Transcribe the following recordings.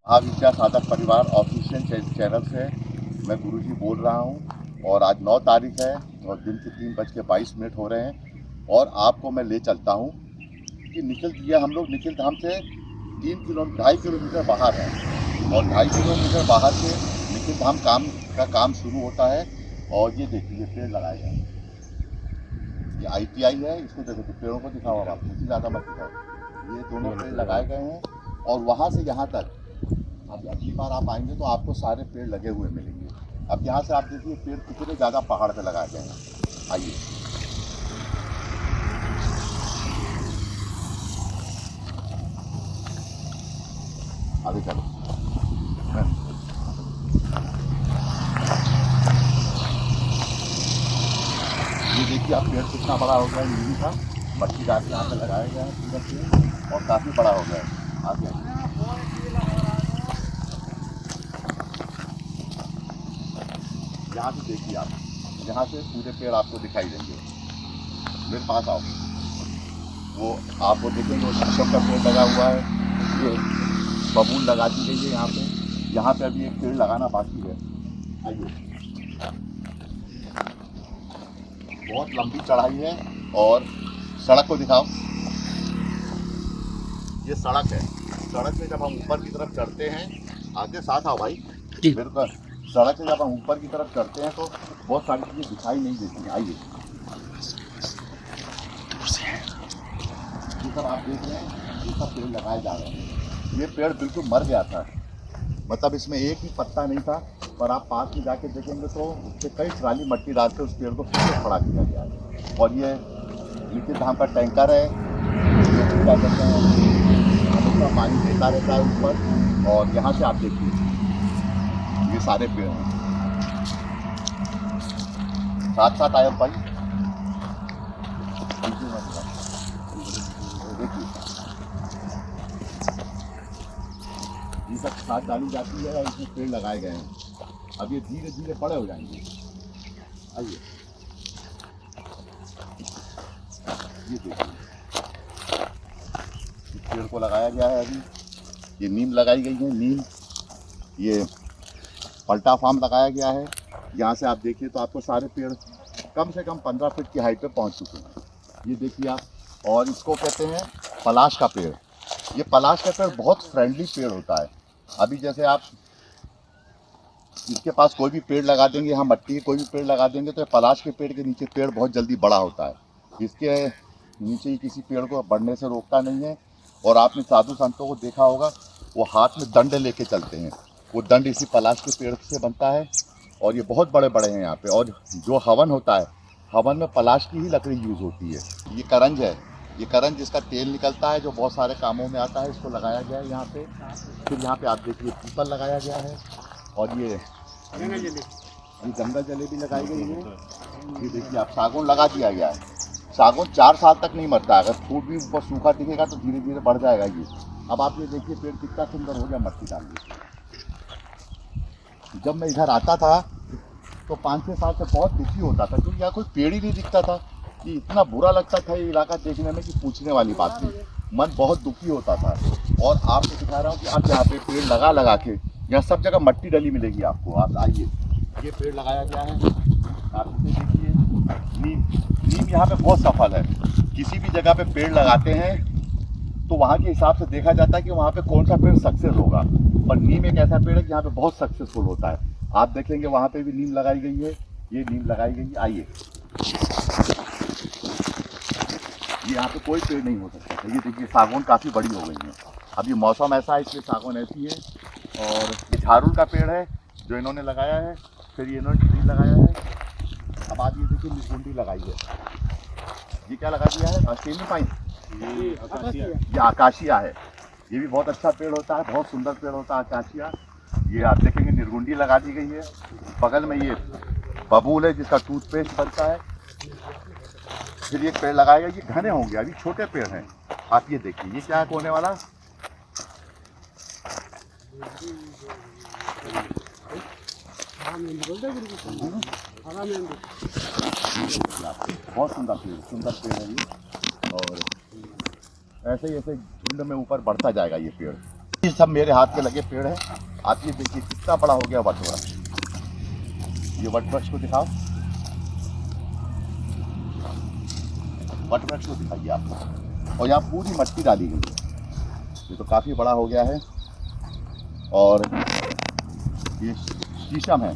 आप विद्या साधक परिवार ऑफिशियल चैनल से मैं गुरुजी बोल रहा हूं और आज 9 तारीख है और दिन के 3:22 हो रहे हैं और आपको मैं ले चलता हूं कि हम लोग निखिल धाम से 2.5 किलोमीटर बाहर है और 2.5 किलोमीटर बाहर से निखिल धाम का काम शुरू होता है। और ये देखिए पेड़ लगाए गए, ये ITI है, इसको देखो पेड़ों को दिखाओ, आप मुझे ज़्यादा मत दिखाओ। ये दोनों पेड़ लगाए गए हैं और वहाँ से यहाँ तक अब अगली बार आप आएंगे तो आपको सारे पेड़ लगे हुए मिलेंगे। अब यहाँ से आप देखिए पेड़ कितने ज़्यादा पहाड़ पे लगाए गए हैं। आइए आगे चलो। ये देखिए आप पेड़ कितना बड़ा हो गया है, नीम का मट्टी डाल के यहाँ पे लगाए गए हैं पूरा पेड़ और काफ़ी बड़ा हो गया है। आगे यहाँ से देखिए आप, यहाँ से पूरे पेड़ आपको दिखाई देंगे। मेरे पास आओ, वो आपको देखेंगे वो शीशम का पेड़ लगा हुआ है, ये बबूल लगा दी गई है यहाँ पे अभी एक पेड़ लगाना बाकी है। आइए, बहुत लंबी चढ़ाई है और सड़क को दिखाओ। ये सड़क है, सड़क में जब हम ऊपर की तरफ चढ़ते हैं, आगे साथ आओ भाई मेरे को। सड़क से जब हम ऊपर की तरफ चढ़ते हैं तो बहुत सारी चीज़ें दिखाई नहीं देती हैं। आइए, ये सब आप देख रहे हैं, ये सब पेड़ लगाए जा रहे हैं। ये पेड़ बिल्कुल मर गया था, मतलब इसमें एक ही पत्ता नहीं था, पर आप पास में जाके देखेंगे तो उससे कई ट्राली मट्टी डाल के उस पेड़ को फिर से खड़ा किया गया है। और ये निखिल धाम का टैंकर है, जो क्या कहते हैं हमेशा पानी देता रहता है ऊपर। और यहाँ से आप देखिए ये सारे पेड़ हैं, साथ साथ आए भाई, देखिए ये सब खाद डाली जाती है और इसमें पेड़ लगाए गए हैं। अब ये धीरे धीरे बड़े हो जाएंगे। आइए, ये देखिए इस पेड़ को लगाया गया है अभी, ये नीम लगाई गई है, नीम, ये पल्टा फार्म लगाया गया है। यहाँ से आप देखिए तो आपको सारे पेड़ कम से कम 15 फीट की हाइट पे पहुँच चुके हैं। ये देखिए आप, और इसको कहते हैं पलाश का पेड़। ये पलाश का पेड़ बहुत फ्रेंडली पेड़ होता है। अभी जैसे आप इसके पास कोई भी पेड़ लगा देंगे, यहाँ मट्टी के कोई भी पेड़ लगा देंगे तो पलाश के पेड़ के नीचे पेड़ बहुत जल्दी बड़ा होता है। इसके नीचे ही किसी पेड़ को बढ़ने से रोकता नहीं है। और आपने साधु संतों को देखा होगा, वो हाथ में दंड लेके चलते हैं, वो दंड इसी पलाश के पेड़ से बनता है। और ये बहुत बड़े बड़े हैं यहाँ पे। और जो हवन होता है, हवन में पलाश की ही लकड़ी यूज़ होती है। ये करंज है, ये करंज जिसका तेल निकलता है, जो बहुत सारे कामों में आता है, इसको लगाया गया है यहाँ पे। फिर यहाँ पे आप देखिए पीपल लगाया गया है और ये जंगल जलेबी लगाई गई है। ये देखिए आप सागौन लगा दिया गया है। सागौन 4 साल तक नहीं मरता है, अगर फूट भी ऊपर सूखा दिखेगा तो धीरे धीरे बढ़ जाएगा ये। अब आप ये देखिए पेड़ कितना सुंदर हो गया मट्टी डाल के। जब मैं इधर आता था तो 5-6 साल से बहुत दुखी होता था, क्योंकि यहाँ कोई पेड़ ही नहीं दिखता था। कि इतना बुरा लगता था ये इलाका देखने में कि पूछने वाली बात नहीं, मन बहुत दुखी होता था। और आपको दिखा रहा हूँ कि आप यहाँ पे पेड़ लगा के, यहाँ सब जगह मट्टी डली मिलेगी आपको। आप आइए, ये पेड़ लगाया गया है, आप इसे देखिए। नीम यहाँ पे बहुत सफल है। किसी भी जगह पे पेड़ लगाते हैं तो वहाँ के हिसाब से देखा जाता है कि वहाँ पे कौन सा पेड़ सक्सेस होगा। पर नीम एक ऐसा पेड़ है कि यहाँ पे बहुत सक्सेसफुल होता है। आप देखेंगे वहाँ पे भी नीम लगाई गई है, ये नीम लगाई गई है। आइए, ये यहाँ पे कोई पेड़ नहीं हो सकता। ये देखिए सागौन काफ़ी बड़ी हो गई है। अभी मौसम ऐसा है इसलिए सागौन ऐसी है। और ये झारुल का पेड़ है जो इन्होंने लगाया है, फिर ये इन्होंने ट्री लगाया है। अब आप ये देखिए निकुंडी लगाई है। ये क्या लगा दिया है, ऑस्ट्रेलियन पाइन, ये आकाशिया है। ये भी बहुत अच्छा पेड़ होता है, बहुत सुंदर पेड़ होता है आकाशिया। ये आप देखेंगे निर्गुंडी लगा दी गई है। बगल में ये बबूल है जिसका टूथपेस्ट बनता है। फिर ये पेड़ लगाएगा, ये घने होंगे, अभी छोटे पेड़ हैं। आप ये देखिए ये क्या है होने वाला, बहुत सुंदर पेड़ है ये। और ऐसे ही ऐसे झुंड में ऊपर बढ़ता जाएगा ये पेड़। ये सब मेरे हाथ के लगे पेड़ है। आप ये देखिए कितना बड़ा हो गया वट वृक्ष। ये वट वृक्ष को दिखाओ, वट वृक्ष को दिखाइए आप। और यहाँ पूरी मिट्टी डाली गई है, ये तो काफ़ी बड़ा हो गया है। और ये शीशम है,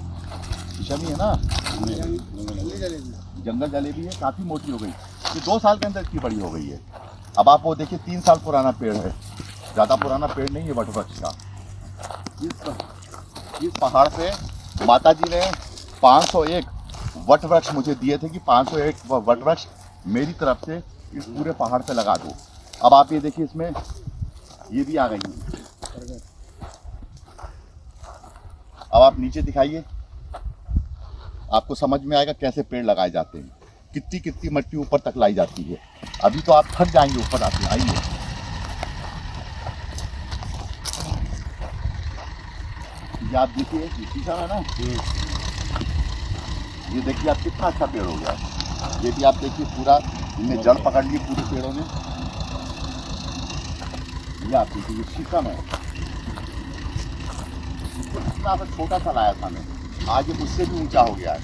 शीशम ही है ना, जंगल जलेबी है, काफ़ी मोटी हो गई। ये 2 साल के अंदर इतनी बड़ी हो गई है। अब आप वो देखिए 3 साल पुराना पेड़ है, ज़्यादा पुराना पेड़ नहीं है वट वृक्ष का। इस पहाड़ पे माता जी ने 501 वट वृक्ष मुझे दिए थे कि 501 वट वृक्ष मेरी तरफ से इस पूरे पहाड़ पे लगा दो। अब आप ये देखिए इसमें ये भी आ गई है। अब आप नीचे दिखाइए, आपको समझ में आएगा कैसे पेड़ लगाए जाते हैं, कितनी कितनी मिट्टी ऊपर तक लाई जाती है। अभी तो आप थक जाएंगे ऊपर आके। आइए, ये आप देखिए शीशम है ना, ये देखिए आप कितना अच्छा पेड़ हो गया। ये भी आप देखिए पूरा इनने जड़ पकड़ ली पूरे पेड़ों ने। ये आप देखिए ये शीशम है, इतना सा छोटा सा लाया था मैं, आज ये मुझसे भी ऊंचा हो गया है।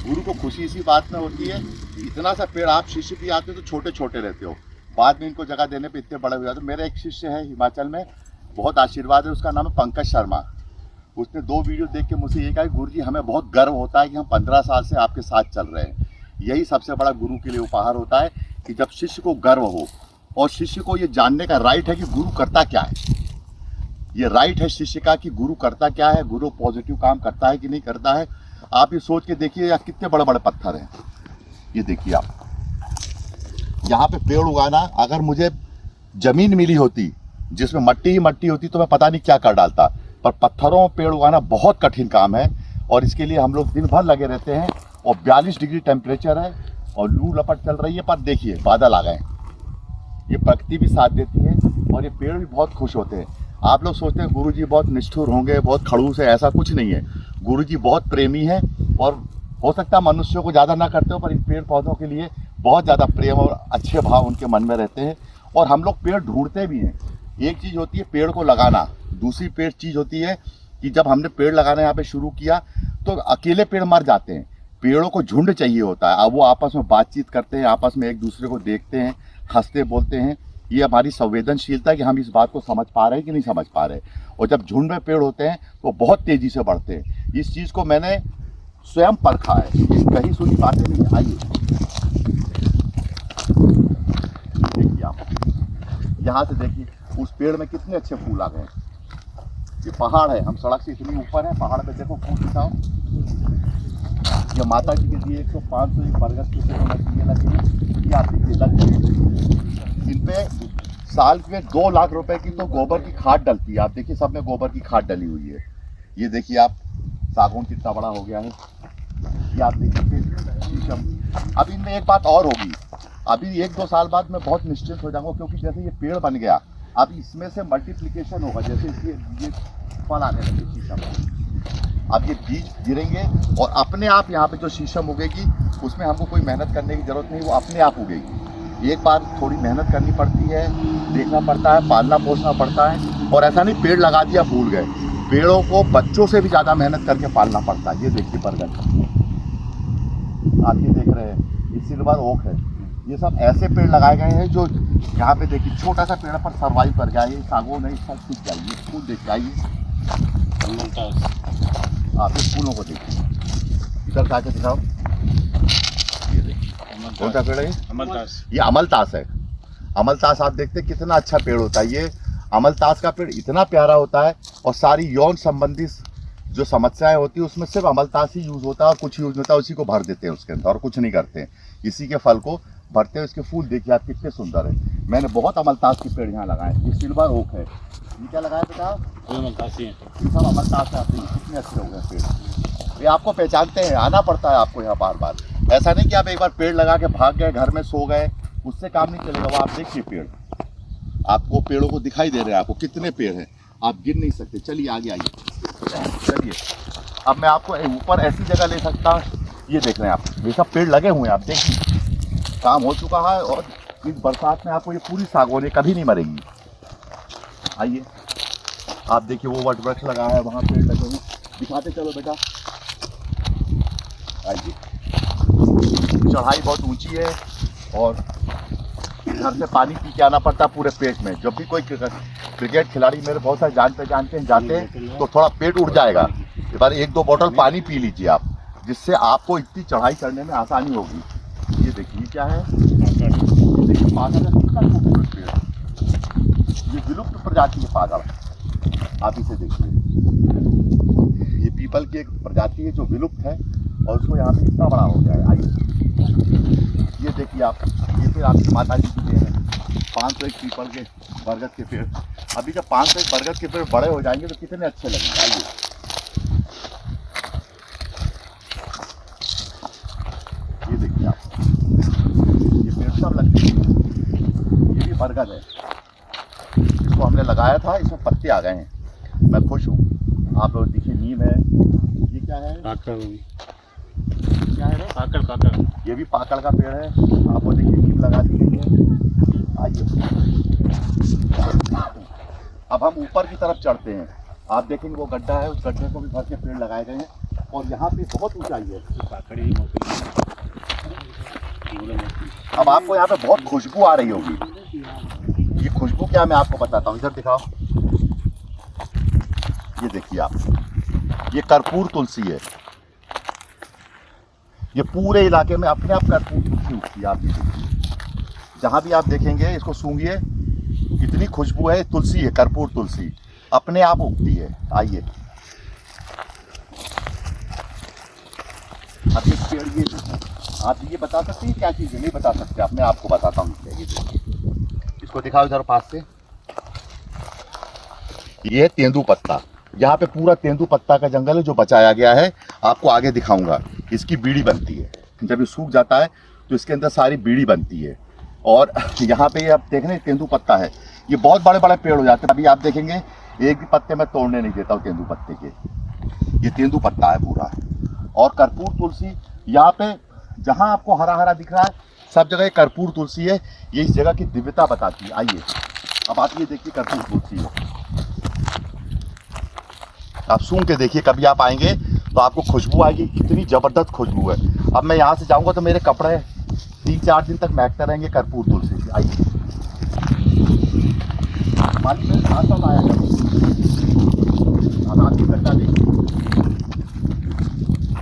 गुरु को खुशी इसी बात में होती है, इतना सा पेड़ आप शिष्य भी आते हो तो छोटे छोटे रहते हो, बाद में इनको जगह देने पे इतने बड़े हो जाते हो। मेरा एक शिष्य है हिमाचल में, बहुत आशीर्वाद है, उसका नाम है पंकज शर्मा। उसने 2 वीडियो देख के मुझे ये कहा, गुरु जी हमें बहुत गर्व होता है कि हम 15 साल से आपके साथ चल रहे हैं। यही सबसे बड़ा गुरु के लिए उपहार होता है कि जब शिष्य को गर्व हो और शिष्य को ये जानने का राइट है कि गुरु करता क्या है। ये राइट है शिष्य का कि गुरु करता क्या है, गुरु पॉजिटिव काम करता है कि नहीं करता है। आप ये सोच के देखिए यार कितने बड़े बड़े पत्थर हैं। ये देखिए आप, यहाँ पे पेड़ उगाना, अगर मुझे जमीन मिली होती जिसमें मट्टी ही मट्टी होती तो मैं पता नहीं क्या कर डालता, पर पत्थरों में पेड़ उगाना बहुत कठिन काम है। और इसके लिए हम लोग दिन भर लगे रहते हैं। और 42 डिग्री टेम्परेचर है और लू लपट चल रही है, पर देखिए बादल आ गए। ये प्रकृति भी साथ देती है और ये पेड़ भी बहुत खुश होते हैं। आप लोग सोचते हैं गुरुजी बहुत निष्ठुर होंगे, बहुत खड़ूस है, ऐसा कुछ नहीं है। गुरुजी बहुत प्रेमी है और हो सकता है मनुष्यों को ज़्यादा ना करते हो, पर इन पेड़ पौधों के लिए बहुत ज़्यादा प्रेम और अच्छे भाव उनके मन में रहते हैं। और हम लोग पेड़ ढूंढते भी हैं। एक चीज़ होती है पेड़ को लगाना, दूसरी चीज़ होती है कि जब हमने पेड़ लगाना यहाँ पे शुरू किया तो अकेले पेड़ मर जाते हैं, पेड़ों को झुंड चाहिए होता है। अब वो आपस में बातचीत करते हैं, आपस में एक दूसरे को देखते हैं, हंसते बोलते हैं। ये हमारी संवेदनशीलता है कि हम इस बात को समझ पा रहे हैं कि नहीं समझ पा रहे। और जब झुंड में पेड़ होते हैं तो बहुत तेज़ी से बढ़ते हैं। इस चीज़ को मैंने स्वयं परखा है, ये कहीं सुनी बातें नहीं। आइए देखिए आप, यहाँ से देखिए उस पेड़ में कितने अच्छे फूल आ गए। ये पहाड़ है, हम सड़क से इतनी ऊपर है, पहाड़ पे देखो फूल दिखाओ। ये माता जी के दिए 100-501 बरगद के पेड़ों में दिए लगे हैं। ये आप देखिए लग गए। इन पे साल में 2 लाख रुपए की तो गोबर की खाद डलती है। आप देखिए सब में गोबर की खाद डली हुई है। ये देखिए आप सागौन कितना बड़ा हो गया है। ये आप देखिए शीशम। अब इनमें एक बात और होगी, अभी 1-2 साल बाद मैं बहुत निश्चिंत हो जाऊंगा, क्योंकि जैसे ये पेड़ बन गया अब इसमें से मल्टीप्लिकेशन होगा। जैसे ये फल आने लगे शीशम, अब ये बीज गिरेंगे और अपने आप यहाँ पे जो शीशम उगेगी उसमें हमको कोई मेहनत करने की जरूरत नहीं, वो अपने आप उगेगी। एक बार थोड़ी मेहनत करनी पड़ती है, देखना पड़ता है, पालना पोसना पड़ता है। और ऐसा नहीं पेड़ लगा दिया भूल गए, पेड़ों को बच्चों से भी ज़्यादा मेहनत करके पालना पड़ता है। ये देखिए बरगद आप ये देख रहे हैं, ये सिल्वर ओक है। ये सब ऐसे पेड़ लगाए गए हैं जो यहाँ पे देखिए छोटा सा पेड़ पर सर्वाइव कर गया। ये सागौन है, सब कुछ जाइए, फूल देख जाइए। आप इस फूलों को देखिए, इधर का दिखाओ। ये देखिए कौन सा पेड़ है? अमलतास। ये अमलतास है। अमलतास आप देखते कितना अच्छा पेड़ होता है। ये अमलतास का पेड़ इतना प्यारा होता है और सारी यौन संबंधी जो समस्याएं होती है उसमें सिर्फ अमलतास ही यूज़ होता है और कुछ यूज़ होता है, उसी को भर देते हैं उसके अंदर और कुछ नहीं करते हैं। इसी के फल को भरते हैं। इसके फूल देखिए आप कितने सुंदर है। मैंने बहुत अमलतास के पेड़ यहाँ लगाए। ये सिल्वर ओक है। ये क्या लगाया बेटा? अमलतास ही है। ये सब अमलतास आते हैं। कितने अच्छे हो गए पेड़। ये आपको पहचानते हैं, आना पड़ता है आपको यहाँ बार बार। ऐसा नहीं कि आप एक बार पेड़ लगा के भाग गए, घर में सो गए, उससे काम नहीं चलेगा। वो आप देखिए पेड़, आपको पेड़ों को दिखाई दे रहे हैं, आपको कितने पेड़ हैं, आप गिन नहीं सकते। चलिए आगे आइए, चलिए। अब मैं आपको ऊपर ऐसी जगह ले सकता, ये देख रहे हैं आप, ये सब पेड़ लगे हुए हैं। आप देखिए काम हो चुका है और इस बरसात में आपको ये पूरी सागौन कभी नहीं मरेगी। आइए आप देखिए वो वट वृक्ष लगा है, वहाँ पेड़ लगे हैं, दिखाते चलो बेटा। आइए, चढ़ाई बहुत ऊंची है और घर से पानी पी के आना पड़ता है पूरे पेट में। जब भी कोई क्रिकेट खिलाड़ी मेरे बहुत सारे जान पहचान के जाते हैं तो थोड़ा पेट उठ जाएगा, एक बार 1-2 बोतल पानी पी लीजिए आप, जिससे आपको इतनी चढ़ाई करने में आसानी होगी। ये देखिए क्या है, ये देखिए पागल है, कितना खूबसूरत पेड़ है। ये विलुप्त प्रजाति है पागल, आप इसे देखिए। ये पीपल की एक प्रजाति है जो विलुप्त है और उसको यहाँ पे इतना बड़ा हो गया है। आइए ये देखिए आप, ये फिर आपकी माता जी की देन है। 501 पीपल के बरगद के पेड़, अभी जब 501 बरगद के पेड़ बड़े हो जाएंगे तो कितने अच्छे लगेंगे। आइए ये देखिए आप, ये पेड़ सब लगते हैं, ये भी बरगद है, इसको हमने लगाया था, इसमें पत्ते आ गए हैं, मैं खुश हूँ। आप लोग देखिए नीम है, ये क्या है, क्या है काकड़, ये भी पाकड़ का पेड़ है। आप वो देखिए नीम लगा दी गई है। आइए अब हम ऊपर की तरफ चढ़ते हैं, आप देखेंगे वो गड्ढा है, उस गड्ढे को भी भर के पेड़ लगाए गए हैं और यहाँ पे बहुत ऊंचाई है। अब आपको यहाँ पे बहुत खुशबू आ रही होगी, ये खुशबू क्या मैं आपको बताता हूँ, इधर दिखाओ। ये देखिए आप, ये कर्पूर तुलसी है, ये पूरे इलाके में अपने आप कर्पूर तुलसी उगती है। आप ये देखिए, जहाँ भी आप देखेंगे इसको सूंघिए, इतनी खुशबू है, तुलसी है, कर्पूर तुलसी अपने आप उगती है। आइए अब एक पेड़ ये आप ये बता सकते हैं क्या चीज़ है, नहीं बता सकते आप, मैं आपको बताता हूँ। ये देखिए, इसको दिखाओ इधर पास से, ये है तेंदू पत्ता, यहाँ पे पूरा तेंदू पत्ता का जंगल है जो बचाया गया है, आपको आगे दिखाऊंगा। इसकी बीड़ी बनती है, जब ये सूख जाता है तो इसके अंदर सारी बीड़ी बनती है। और यहाँ पे आप देख रहे हैं तेंदू पत्ता है, ये बहुत बड़े बड़े पेड़ हो जाते हैं। अभी आप देखेंगे एक भी पत्ते मैं तोड़ने नहीं देता हूँ तेंदू पत्ते के, ये तेंदू पत्ता है पूरा। और कर्पूर तुलसी, यहाँ पे जहाँ आपको हरा हरा दिख रहा है सब जगह कर्पूर तुलसी है, ये इस जगह की दिव्यता बताती है। आइए अब आप ये देखिए कर्पूर तुलसी है, आप सूंघ के देखिए, कभी आप आएंगे तो आपको खुशबू आएगी, कितनी ज़बरदस्त खुशबू है। अब मैं यहाँ से जाऊँगा तो मेरे कपड़े 3-4 दिन तक महकते रहेंगे कर्पूर तुलसी से। आइए मालिक मेरे साथ साथ आया है, अब आप ये गड्ढा देखिए,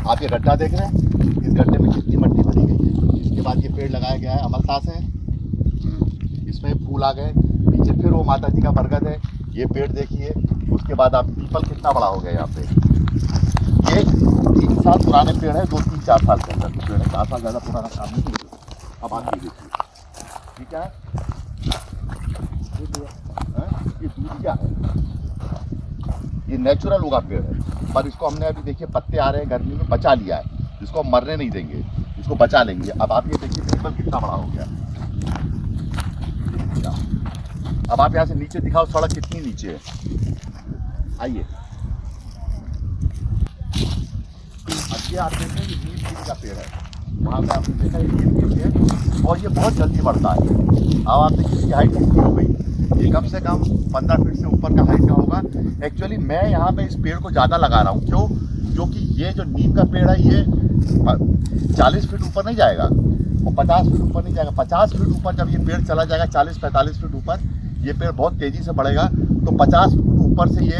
आप ये गड्ढा देख रहे हैं, इस गड्ढे में कितनी मिट्टी भरी गई है। इसके बाद ये पेड़ लगाया गया है, अमलतास है, इसमें फूल आ गए, पीछे फिर वो माता जी का बरगद है, ये पेड़ देखिए। उसके बाद आप पीपल कितना बड़ा हो गया यहाँ पे, ये 3 साल पुराने पेड़ है, 2-3-4 साल के अंदर पेड़ है, 4 साल ज़्यादा पुराना काम नहीं है। अब आप ये देखिए, ठीक है, ये दूधिया है, ये नेचुरल उगा पेड़ है, पर इसको हमने अभी देखिए पत्ते आ रहे हैं गर्मी में, बचा लिया है, इसको हम मरने नहीं देंगे, इसको बचा लेंगे। अब आप ये देखिए पीपल कितना बड़ा हो गया। अब आप यहाँ से नीचे दिखाओ, सड़क कितनी नीचे है। आइए अब ये आप देख रहे हैं, ये नीम का पेड़ है, वहाँ पे आपने देखा ये नीम है और ये बहुत जल्दी बढ़ता है। अब आप देखिए इसकी हाइट कितनी हो गई, ये कम से कम 15 फीट से ऊपर का हाइट का होगा। एक्चुअली मैं यहाँ पे इस पेड़ को ज़्यादा लगा रहा हूँ, क्यों, क्योंकि ये जो नीम का पेड़ है ये 40 फीट ऊपर नहीं जाएगा, वो 50 फीट ऊपर नहीं जाएगा। 50 फीट ऊपर जब ये पेड़ चला जाएगा, 40-45 फीट ऊपर ये पेड़ बहुत तेज़ी से बढ़ेगा, तो 50 फीट ऊपर से ये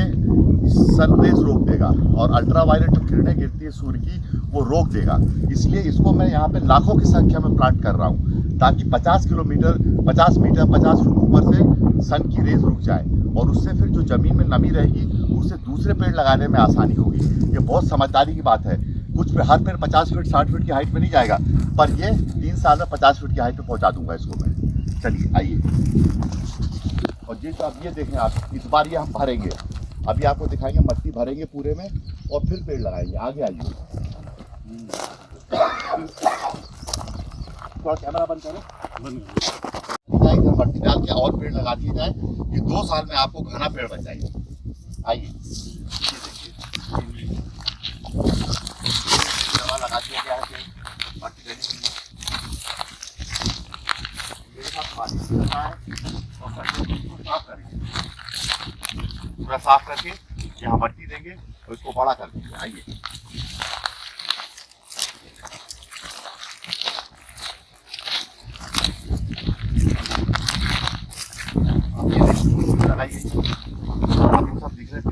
सनरेज रोक देगा और अल्ट्रावायलेट जो किरणें गिरती है सूर्य की वो रोक देगा। इसलिए इसको मैं यहाँ पे लाखों की संख्या में प्लांट कर रहा हूँ, ताकि 50 मीटर 50 फीट ऊपर से सन की रेज रुक जाए और उससे फिर जो ज़मीन में नमी रहेगी उससे दूसरे पेड़ लगाने में आसानी होगी। ये बहुत समझदारी की बात है, कुछ पे हर पेड़ 50 फीट 60 फीट की हाइट में नहीं जाएगा, पर ये 3 साल में 50 फीट की हाइट पे पहुँचा दूंगा इसको मैं। चलिए आइए, और ये तो अब ये देखें आप, इस बार ये हम भरेंगे, अभी आपको दिखाएंगे, मट्टी भरेंगे पूरे में और फिर पेड़ लगाएंगे। आगे आइए, थोड़ा कैमरा बंद करो, इधर मट्टी डाल के और पेड़ लगा दिए जाए, ये 2 साल में आपको घना पेड़ बच जाएगा। आइए दवा लगा दिया गया है, मट्टी डली हुई है, मेरे साथ पानी है और साफ करेंगे। पूरा साफ करके यहाँ मट्टी देंगे और इसको बड़ा कर देंगे। आइए लगाइए, आप सब दिख रहे थे।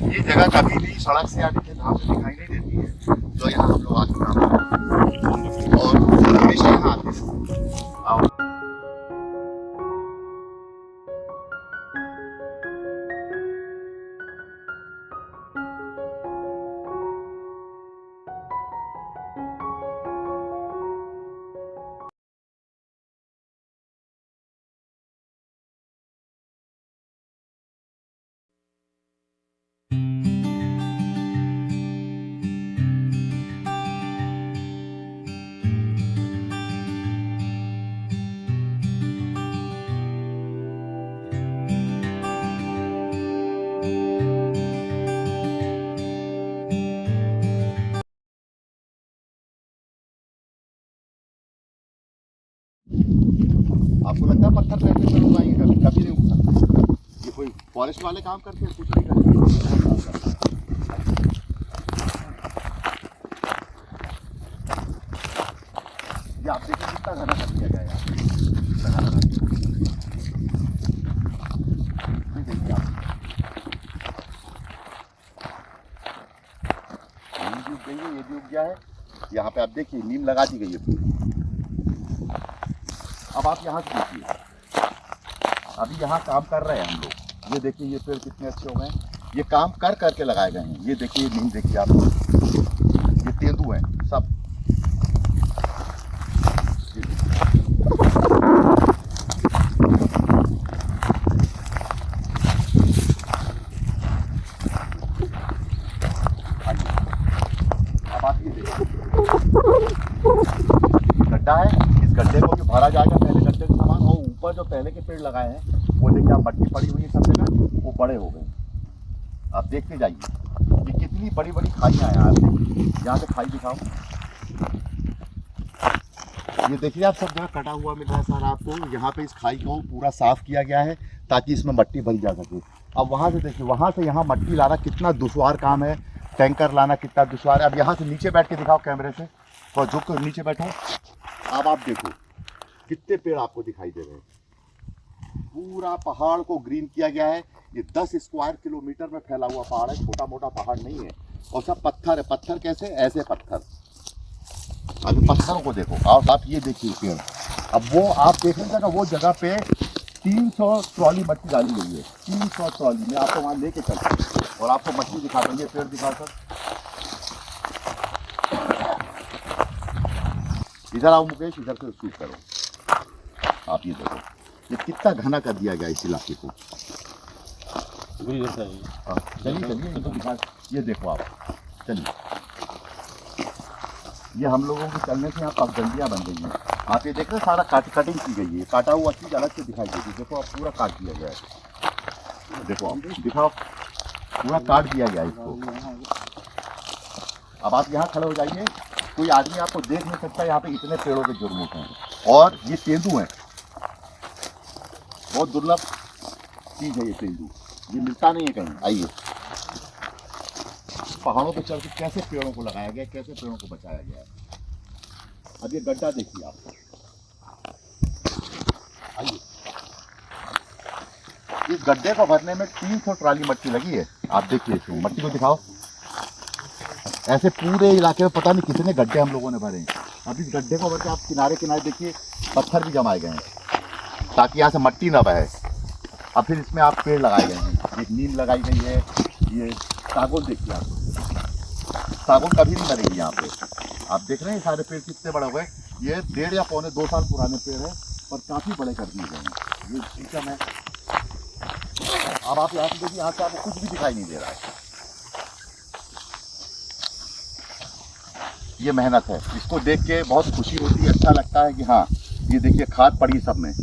ये जगह कभी भी सड़क से आने के नाम से दिखाई नहीं देती है, जो यहाँ हम लोग आते हैं और हमेशा यहाँ आते हैं। आपको लगता है पत्थर पे ऐसे लोग आएंगे? कभी कभी नहीं उठ सकते। ये कोई फॉरेस्ट वाले काम करते हैं, कुछ नहीं करते। ये आप देखिए कितना घना कर दिया गया है यहाँ। देखिए आप नीम भी उग गई है, ये भी उग गया है। यहाँ पे आप देखिए नीम लगा दी गई है पूरी। अब आप यहाँ से देखिए, अभी यहाँ काम कर रहे हैं हम लोग। ये देखिए ये पेड़ कितने अच्छे हो गए हैं, ये काम कर करके लगाए गए हैं। ये देखिए नीम, देखिए आप, ये तेंदू हैं सब। अब आप ये देखिए गड्ढा है, इस गड्ढे को भी भरा जाएगा पहले गड्ढे के समान, और ऊपर जो पहले के पेड़ लगाए हैं वो देखिए आप, मट्टी पड़ी हुई है सब जगह, वो बड़े हो गए। आप देखते जाइए ये कितनी बड़ी बड़ी खाइयाँ हैं। आप देखिए यहाँ से खाई दिखाओ, ये देखिए आप, सब जगह कटा हुआ मिल रहा है सर आपको। यहाँ पे इस खाई को पूरा साफ किया गया है ताकि इसमें मट्टी भरी जा सके। अब वहाँ से देखिए, वहाँ से यहाँ मट्टी लाना कितना दुश्वार काम है, टैंकर लाना कितना दुश्वार है। अब यहाँ से नीचे बैठ के दिखाओ कैमरे से, और झुक कर नीचे बैठो। अब आप देखो कितने पेड़ आपको दिखाई दे रहे हैं। पूरा पहाड़ को ग्रीन किया गया है। ये 10 स्क्वायर किलोमीटर में फैला हुआ पहाड़ है, छोटा मोटा पहाड़ नहीं है। और सब पत्थर है। पत्थर कैसे? ऐसे पत्थर। अभी पत्थरों को देखो। और आप ये देखिए पेड़, अब वो आप देखेंगे ना, वो जगह पे 300 ट्रॉली मट्टी डाली गई है। 300 ट्रॉली में आपको वहाँ लेके चलता हूँ और आपको मट्टी दिखा देंगे। पेड़ दिखा सर, इधर आओ मुकेश, इधर से शूट करो। आप ये देखो ये कितना घना कर दिया गया इस इलाके को। चलिए चलिए तो दिखा, ये देखो आप, चलिए। ये हम लोगों के चलने से यहाँ पगडंडियाँ बन गई हैं। आप ये देख रहे हैं, सारा कटिंग की गई है। काटा हुआ चीज़ अलग से दिखाई देगी। देखो आप, पूरा काट दिया गया है। देखो आप दिखाओ, पूरा काट दिया गया है इसको। अब आप यहाँ खड़े हो जाइए, कोई आदमी आपको देख नहीं सकता यहाँ पे इतने पेड़ों के जुर्मुट हैं। और ये तेंदू हैं, बहुत दुर्लभ चीज़ है ये तेंदू, ये मिलता नहीं है कहीं। आइए, पहाड़ों पे चढ़ के कैसे पेड़ों को लगाया गया, कैसे पेड़ों को बचाया गया है। अब ये गड्ढा देखिए आप, आइए। इस गड्ढे को भरने में 300 ट्राली मट्टी लगी है। आप देखिए इसको, मट्टी को दिखाओ। ऐसे पूरे इलाके में पता नहीं कितने गड्ढे हम लोगों ने भरे हैं। अब इस गड्ढे को भर के आप किनारे किनारे देखिए, पत्थर भी जमाए गए हैं ताकि यहाँ से मट्टी ना बहे। अब फिर इसमें आप पेड़ लगाए गए हैं। एक नीम लगाई गई है। ये सागौन देखिए आप, सागौन कभी नहीं मरेगी यहाँ पे। आप देख रहे हैं सारे पेड़ कितने बड़े हुए। ये 1.5 या पौने 2 साल पुराने पेड़ है, पर काफ़ी बड़े कर दिए गए हैं। ये शीशम है। अब आप यहाँ से देखिए, यहाँ से आपको कुछ भी दिखाई नहीं दे रहा है। ये मेहनत है, इसको देख के बहुत खुशी होती है, अच्छा लगता है कि हाँ ये देखिए खाद पड़ी सब में।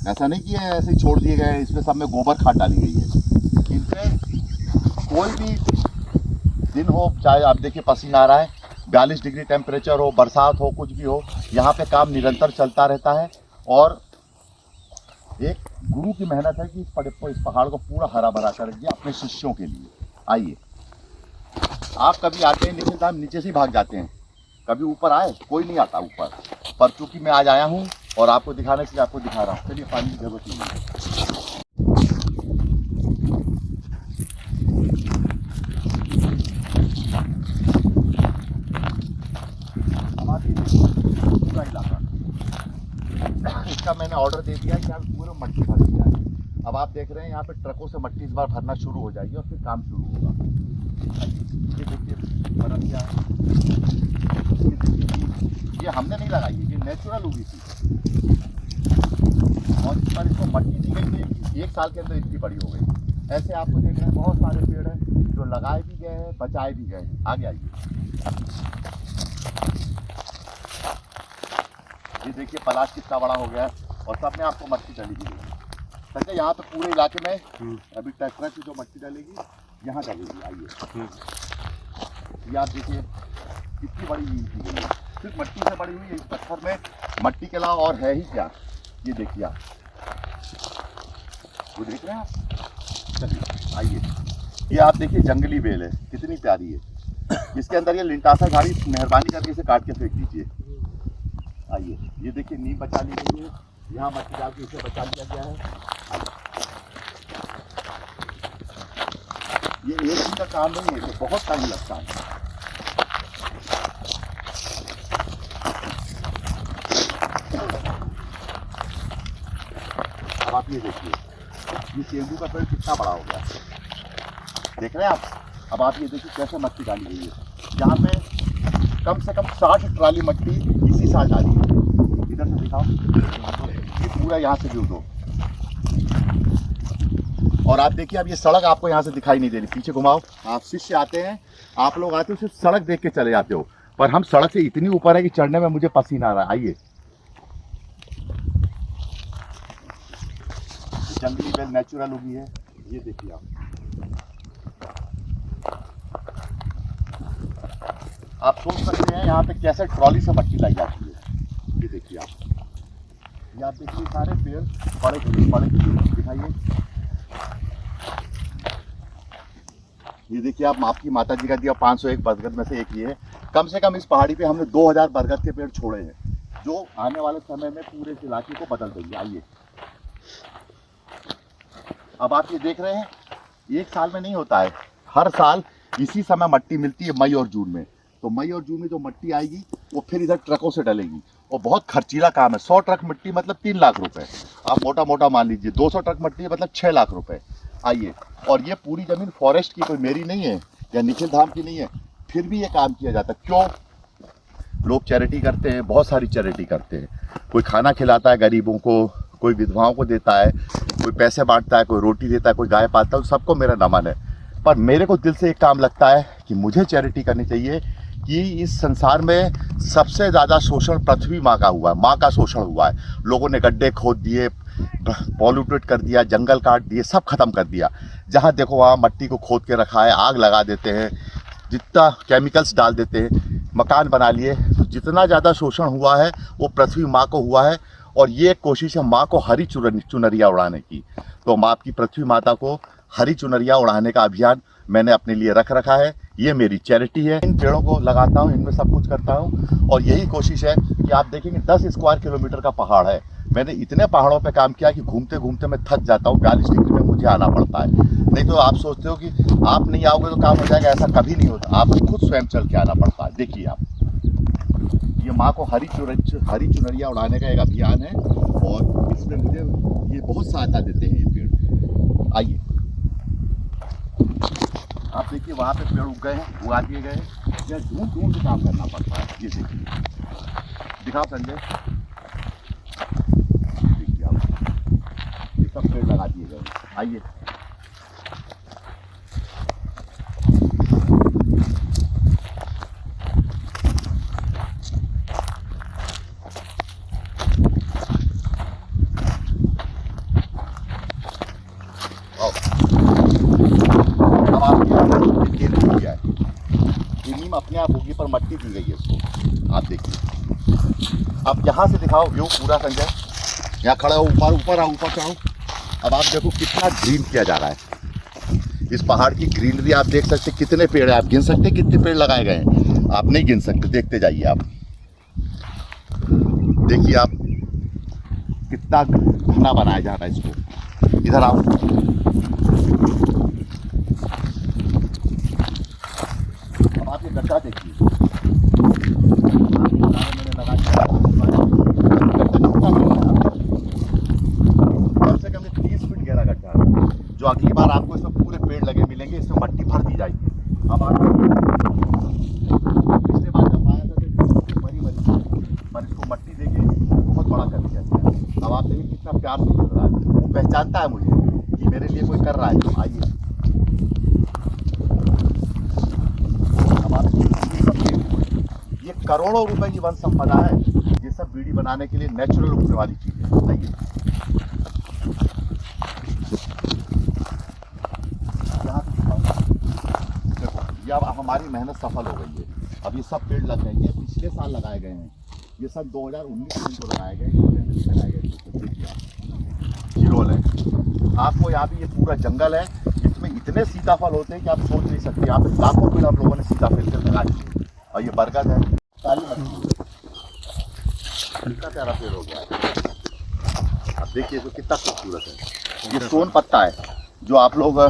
ऐसा नहीं कि ऐसे ही छोड़ दिए गए, इसमें सब में गोबर खाद डाली गई है। इनसे कोई भी दिन हो, चाहे आप देखिए पसीना आ रहा है, 42 डिग्री टेम्परेचर हो, बरसात हो, कुछ भी हो, यहाँ पे काम निरंतर चलता रहता है। और एक गुरु की मेहनत है कि इस पहाड़ को पूरा हरा भरा कर दिया अपने शिष्यों के लिए। आइए, आप कभी आते हैं निखिल धाम, नीचे से ही भाग जाते हैं, कभी ऊपर आए, कोई नहीं आता ऊपर, पर चूंकि मैं आज आया हूँ और आपको दिखाने के लिए आपको दिखा रहा हूँ। चलिए, पानी की जरूरत नहीं है। पूरा इलाका इसका मैंने ऑर्डर दे दिया कि आप पूरा मट्टी भर दिया है। अब आप देख रहे हैं यहाँ पे ट्रकों से मट्टी इस बार भरना शुरू हो जाएगी और फिर काम शुरू होगा। ये देखिए बर्फ क्या है, ये हमने नहीं लगाई है, ये नेचुरल उगी थी और इस पर इसको मट्टी दी गई थी, 1 साल के अंदर इतनी बड़ी हो गई। ऐसे आपको देख रहे हैं बहुत सारे पेड़ हैं जो लगाए भी गए हैं, बचाए भी गए हैं। आगे आइए, ये देखिए पलाश कितना बड़ा हो गया है और सब में आपको मट्टी डाली दी गई। संजय, यहाँ पे पूरे इलाके में अभी ट्रैक्टर की जो मट्टी डालेगी यहाँ डालेगी। आइए, ये आप देखिए कितनी बड़ी नींव की गई है, सिर्फ मट्टी से बड़ी हुई है। इस पत्थर में मट्टी के अलावा और है ही क्या, ये देखिए आप, वो देख रहे हैं आप। चलिए आइए, ये आप देखिए जंगली बेल है, कितनी प्यारी है। इसके अंदर ये लिंटासा झाड़ी, मेहरबानी करके इसे काट के फेंक दीजिए। आइए, ये देखिए नींव बचा ली गई है, यहाँ मट्टी डाल के इसे बचा लिया गया है। ये एक दिन का काम नहीं है, तो बहुत टाइम लगता है। अब आप ये देखिए, ये तेंदू का पेड़ कितना बड़ा हो गया, देख रहे हैं आप। अब आप ये देखिए कैसे मट्टी डाली गई है। यहाँ पे कम से कम 60 ट्राली मट्टी इसी साल डाली है। इधर से दिखाओ, ये पूरा यहाँ से व्यू दो। और आप देखिए, अब ये सड़क आपको यहाँ से दिखाई नहीं दे रही, पीछे घुमाओ। आप शिष्य आते हैं, आप लोग आते हो सिर्फ सड़क देख के चले जाते हो, पर हम सड़क से इतनी ऊपर है कि चढ़ने में मुझे पसीना आ रहा है। आइए, जंगली बेल नेचुरल उगी है, ये देखिए आप सोच सकते हैं यहाँ पे कैसे ट्रॉली से मट्टी लाई जाती है। ये देखिए आप, ये आप देखिए सारे पेड़ बड़े दिखाइए। ये देखिए आप, आपकी माता जी का दिया 501 बरगद में से एक ये है। कम से कम इस पहाड़ी पे हमने 2000 बरगद के पेड़ छोड़े हैं, जो आने वाले समय में पूरे इस इलाके को बदल देंगे। आइए, अब आप ये देख रहे हैं, 1 साल में नहीं होता है, हर साल इसी समय मट्टी मिलती है, मई और जून में। तो मई और जून में जो मट्टी आएगी वो फिर इधर ट्रकों से डलेगी और बहुत खर्चीला काम है। 100 ट्रक मिट्टी मतलब 3 लाख रुपए, आप मोटा मोटा मान लीजिए। 200 ट्रक मिट्टी मतलब 6 लाख रुपए। आइए, और ये पूरी ज़मीन फॉरेस्ट की, कोई मेरी नहीं है या निखिल धाम की नहीं है, फिर भी ये काम किया जाता है। क्यों? लोग चैरिटी करते हैं, बहुत सारी चैरिटी करते हैं। कोई खाना खिलाता है गरीबों को, कोई विधवाओं को देता है, कोई पैसे बांटता है, कोई रोटी देता है, कोई गाय पालता है, सबको मेरा नमन है। पर मेरे को दिल से एक काम लगता है कि मुझे चैरिटी करनी चाहिए कि इस संसार में सबसे ज़्यादा शोषण पृथ्वी माँ का हुआ है, माँ का शोषण हुआ है। लोगों ने गड्ढे खोद दिए, पॉल्यूटेड कर दिया, जंगल काट दिए, सब खत्म कर दिया। जहाँ देखो वहाँ मट्टी को खोद के रखा है, आग लगा देते हैं, जितना केमिकल्स डाल देते हैं, मकान बना लिए। तो जितना ज़्यादा शोषण हुआ है वो पृथ्वी माँ को हुआ है, और ये कोशिश है माँ को हरी चुनरिया उड़ाने की। तो माँ की पृथ्वी माता को हरी चुनरिया उड़ाने का अभियान मैंने अपने लिए रख रखा है। ये मेरी चैरिटी है, इन पेड़ों को लगाता हूँ, इनमें सब कुछ करता हूँ, और यही कोशिश है कि आप देखेंगे 10 स्क्वायर किलोमीटर का पहाड़ है। मैंने इतने पहाड़ों पे काम किया कि घूमते घूमते मैं थक जाता हूँ, 42 डिग्री में मुझे आना पड़ता है। नहीं तो आप सोचते हो कि आप नहीं आओगे तो काम हो जाएगा, ऐसा कभी नहीं होता, आपको खुद स्वयं चल के आना पड़ता है। देखिए आप, ये माँ को हरी चुनरिया उड़ाने का एक अभियान है, और इसमें मुझे ये बहुत सहायता देते हैं ये पेड़। आइए, आप देखिए वहाँ पे पेड़ उग गए हैं, उगा दिए गए हैं, या ढूंढ के काम करना पड़ता है। ये देखिए, दिखाओ संजय, देखिए आप, ये सब पेड़ लगा दिए गए। आइए, नीम अपने आप होगी, पर मट्टी दी गई है इसको। आप देखिए, अब यहाँ से दिखाओ व्यू पूरा संजय, यहाँ खड़ा हो, ऊपर ऊपर आओ, ऊपर चढ़ो। अब आप देखो कितना ग्रीन किया जा रहा है। इस पहाड़ की ग्रीनरी आप देख सकते, कितने पेड़ है, आप गिन सकते कितने पेड़ लगाए गए हैं? आप नहीं गिन सकते, देखते जाइए आप। देखिए आप कितना घना बनाया जा रहा है इसको। इधर आओ, अब आप ये गड्ढा देखिए, कम से कम 30 फीट गहरा गड्ढा है, जो अगली बार आपको इसमें पूरे पेड़ लगे मिलेंगे, इसमें मट्टी भर दी जाएगी। अब आप पिछले बार जब आया था तो मरी पर इसको मट्टी देके बहुत बड़ा कर दिया गया। अब आप देखिए कितना प्यार से कर रहा है, वो पहचानता है मुझे कि मेरे लिए कोई कर रहा है। तो आइए अब आप ये करोड़ों रुपए की वन संपदा है, ये सब बीड़ी बनाने के लिए नेचुरल उगने वाली चीज़ है। आइए अब हमारी मेहनत सफल हो गई है। अब ये सब पेड़ लग गए, ये पिछले साल लगाए गए हैं, ये सब 2019 में को लगाए गए, लगाए गए चिरोल है। आपको यहाँ भी ये पूरा जंगल है, इसमें इतने सीताफल होते हैं कि आप सोच नहीं सकते। यहाँ पे लाखों पेड़ हम लोगों ने सीताफल के लगा दिए। और ये बरगद है, काली मछली, कितना प्यारा पेड़ हो गया है। अब देखिए इसको कितना खूबसूरत है। ये सोन पत्ता है जो आप लोग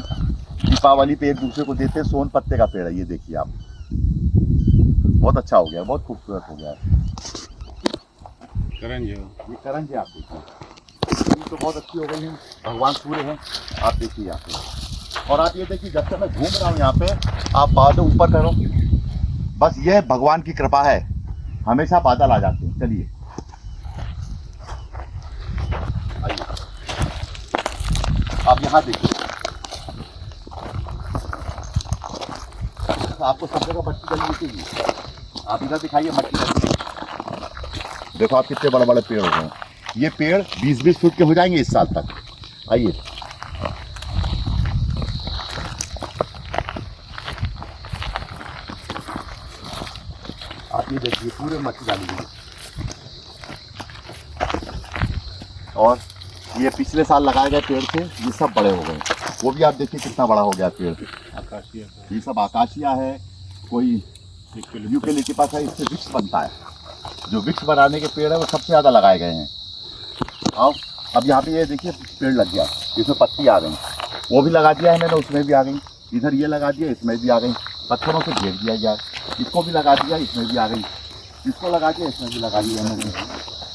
दीपावली पे एक दूसरे को देते हैं, सोन पत्ते का पेड़ है। ये देखिए आप, बहुत अच्छा हो गया, बहुत खूबसूरत हो गया है। करंज, ये करंज है, आप देखिए तो बहुत अच्छी हो गई है। भगवान सूर्य हैं, आप देखिए यहाँ पे। और आप ये देखिए जब तक मैं घूम रहा हूँ यहाँ पे, आप बादल ऊपर करो, बस ये भगवान की कृपा है, हमेशा बादल आ जाते हैं। चलिए आइए, आप यहाँ देखिए, आपको सब जगह मट्टी डली दिखेगी। आप इधर दिखाइए मट्टी डली, देखो आप कितने बड़े बड़े पेड़ हो गए हैं। ये पेड़ 20-20 फुट के हो जाएंगे इस साल तक। आइए आप ये देखिए, पूरे मट्टी डाली हुई। और ये पिछले साल लगाए गए पेड़ थे, ये सब बड़े हो गए। वो भी आप देखिए कितना बड़ा हो गया पेड़। आकाशिया, ये सब आकाशिया है, कोई यूकेलिप्टस है, इससे वृक्ष बनता है। जो वृक्ष बनाने के पेड़ है वो सबसे ज़्यादा लगाए गए हैं। आओ अब यहाँ पे ये देखिए पेड़ लग गया, इसमें पत्ती आ गई, वो भी लगा दिया है मैंने, उसमें भी आ गई। इधर ये लगा दिया, इसमें भी आ गई, पत्थरों से घेर दिया गया, इसको भी लगा दिया, इसमें भी आ गई, इसको लगा दिया, इसमें भी लगा दिया मैंने।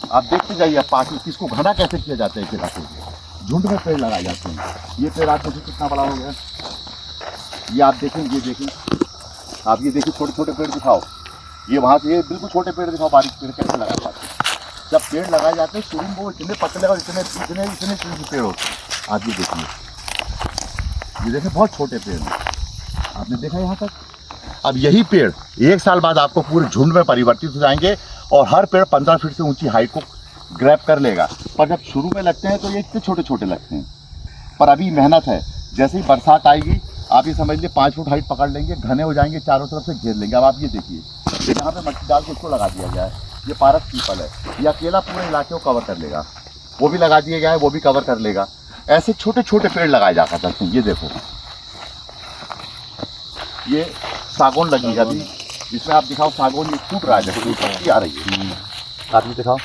आप देखते जाइए पार्टी किसको घना कैसे किया जाता है, इसे झुंड में पेड़ लगाए जाते हैं। ये पेड़ आप देखिए कितना बड़ा हो गया, ये आप देखें, ये देखें आप, ये देखिए छोटे छोटे पेड़ दिखाओ, ये वहाँ से ये बिल्कुल छोटे पेड़ दिखाओ, बारीक पेड़ कैसे लगा पाते हैं। जब पेड़ लगाए जाते हैं शुरू में वो इतने पतले और इतने इतने इतने इतने पेड़ होते हैं। आप ये देखिए, ये देखें बहुत छोटे पेड़ हैं, आपने देखा यहाँ तक। अब यही पेड़ 1 साल बाद आपको पूरे झुंड में परिवर्तित हो जाएंगे और हर पेड़ 15 फीट से ऊंची हाइट को ग्रैब कर लेगा। पर जब शुरू में लगते हैं तो ये इतने छोटे छोटे लगते हैं, पर अभी मेहनत है। जैसे ही बरसात आएगी आप ये समझ लीजिए 5 फुट हाइट पकड़ लेंगे, घने हो जाएंगे, चारों तरफ से घेर लेंगे। अब आप ये देखिए, यहाँ पे मट्टी डाल के इसको लगा दिया गया है। ये पारस पीपल है, ये अकेला पूरे इलाके को कवर कर लेगा। वो भी लगा दिया गया है, वो भी कवर कर लेगा। ऐसे छोटे छोटे पेड़ लगाए जा सकते हैं। ये देखो, ये सागौन लगी है अभी, इसमें आप दिखाओ सागौन ये फूट रहा है, देखो पत्ती आ रही है, साथ में दिखाओ,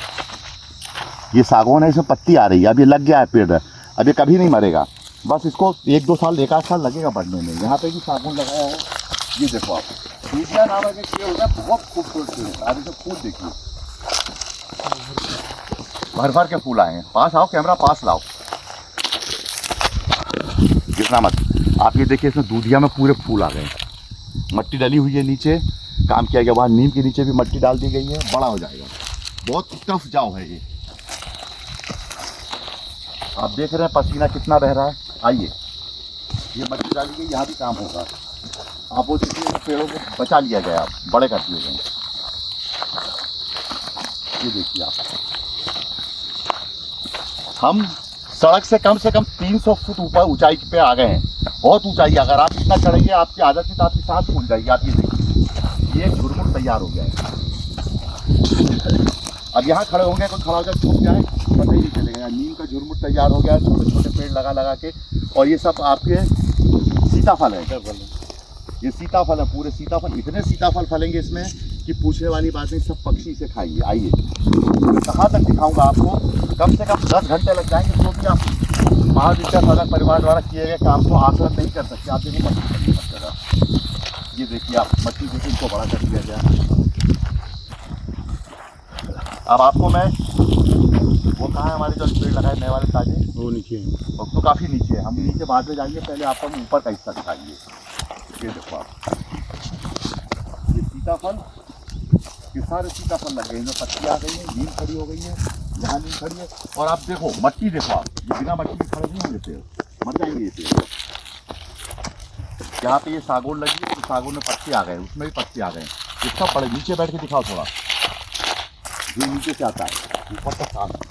ये सागौन है, इसमें पत्ती आ रही है। अब ये लग गया है पेड़, अब ये कभी नहीं मरेगा, बस इसको 1-2 साल 1-8 साल लगेगा बढ़ने में। यहाँ पे भी सागौन लगाया है, ये देखो आप, सूर्या नाम है पेड़ होगा, बहुत खूबसूरत पेड़ है। अभी तो फूल देखिए, भर भर के फूल आए हैं। पास आओ, कैमरा पास लाओ, गिरना मत। आप ये देखिए, इसमें दूधिया में पूरे फूल आ गए, मट्टी डली हुई है, नीचे काम किया गया, वहाँ नीम के नीचे भी मट्टी डाल दी गई है, बड़ा हो जाएगा। बहुत टफ जाओ है ये, आप देख रहे हैं पसीना कितना बह रहा है। आइए, ये मट्टी डाली गई, यहाँ भी काम होगा। आप वो देखिए पेड़ों को बचा लिया गया, बड़े कर दिए गए। ये देखिए आप, हम सड़क से कम 300 फुट ऊपर ऊंचाई पे आ गए हैं, बहुत ऊंचाई। अगर आप इतना चढ़ेंगे आपकी आदत से तो आपकी सांस फूल जाएगी। आप ये देखिए, ये झुरमुट तैयार हो गया है। अब यहाँ खड़े होंगे, कोई खड़ा हो जाए, छूट जाए, पता ही नहीं चलेगा। गया, नीम का झुरमुट तैयार हो गया, छोटे छोटे पेड़ लगा लगा के। और ये सब आपके सीताफल है, ये सीताफल है, पूरे सीताफल, इतने सीताफल फलेंगे इसमें कि पूछने वाली बात नहीं, सब पक्षी इसे खाएंगे। आइए कहाँ तक दिखाऊंगा आपको, कम से कम 10 घंटे लग जाएंगे, तो भी आप महाविद्या साधक परिवार द्वारा किए गए काम को आकलन नहीं कर सकते। आप देखिए मट्टी, ये देखिए आप मट्टी देखिए, इनको बड़ा कर दिया गया। अब आपको मैं वो कहाँ है हमारे जो पेड़ लगाए नए वाले ताजे, वो नीचे है। वो तो काफ़ी नीचे है, हम नीचे बाद में जाएंगे, पहले आपको हम ऊपर का हिस्सा दिखाएंगे। ये देखो आप, ये सीताफल, ये सारे सीताफल लग गए, इनमें पत्ती आ गई है, नीम खड़ी हो गई है, यहाँ नीम खड़ी है। और आप देखो मट्टी देखो आप, ये बिना मट्टी के खड़े नहीं होंगे पेड़, मर जाएंगे ये पेड़। यहाँ पे ये सागौन लगी है, तो सागौन में पत्ते आ गए, उसमें भी पत्ते आ गए। ये सब बड़े, नीचे बैठ के दिखाओ थोड़ा, ये नीचे से आता है, ऊपर तक साफ है।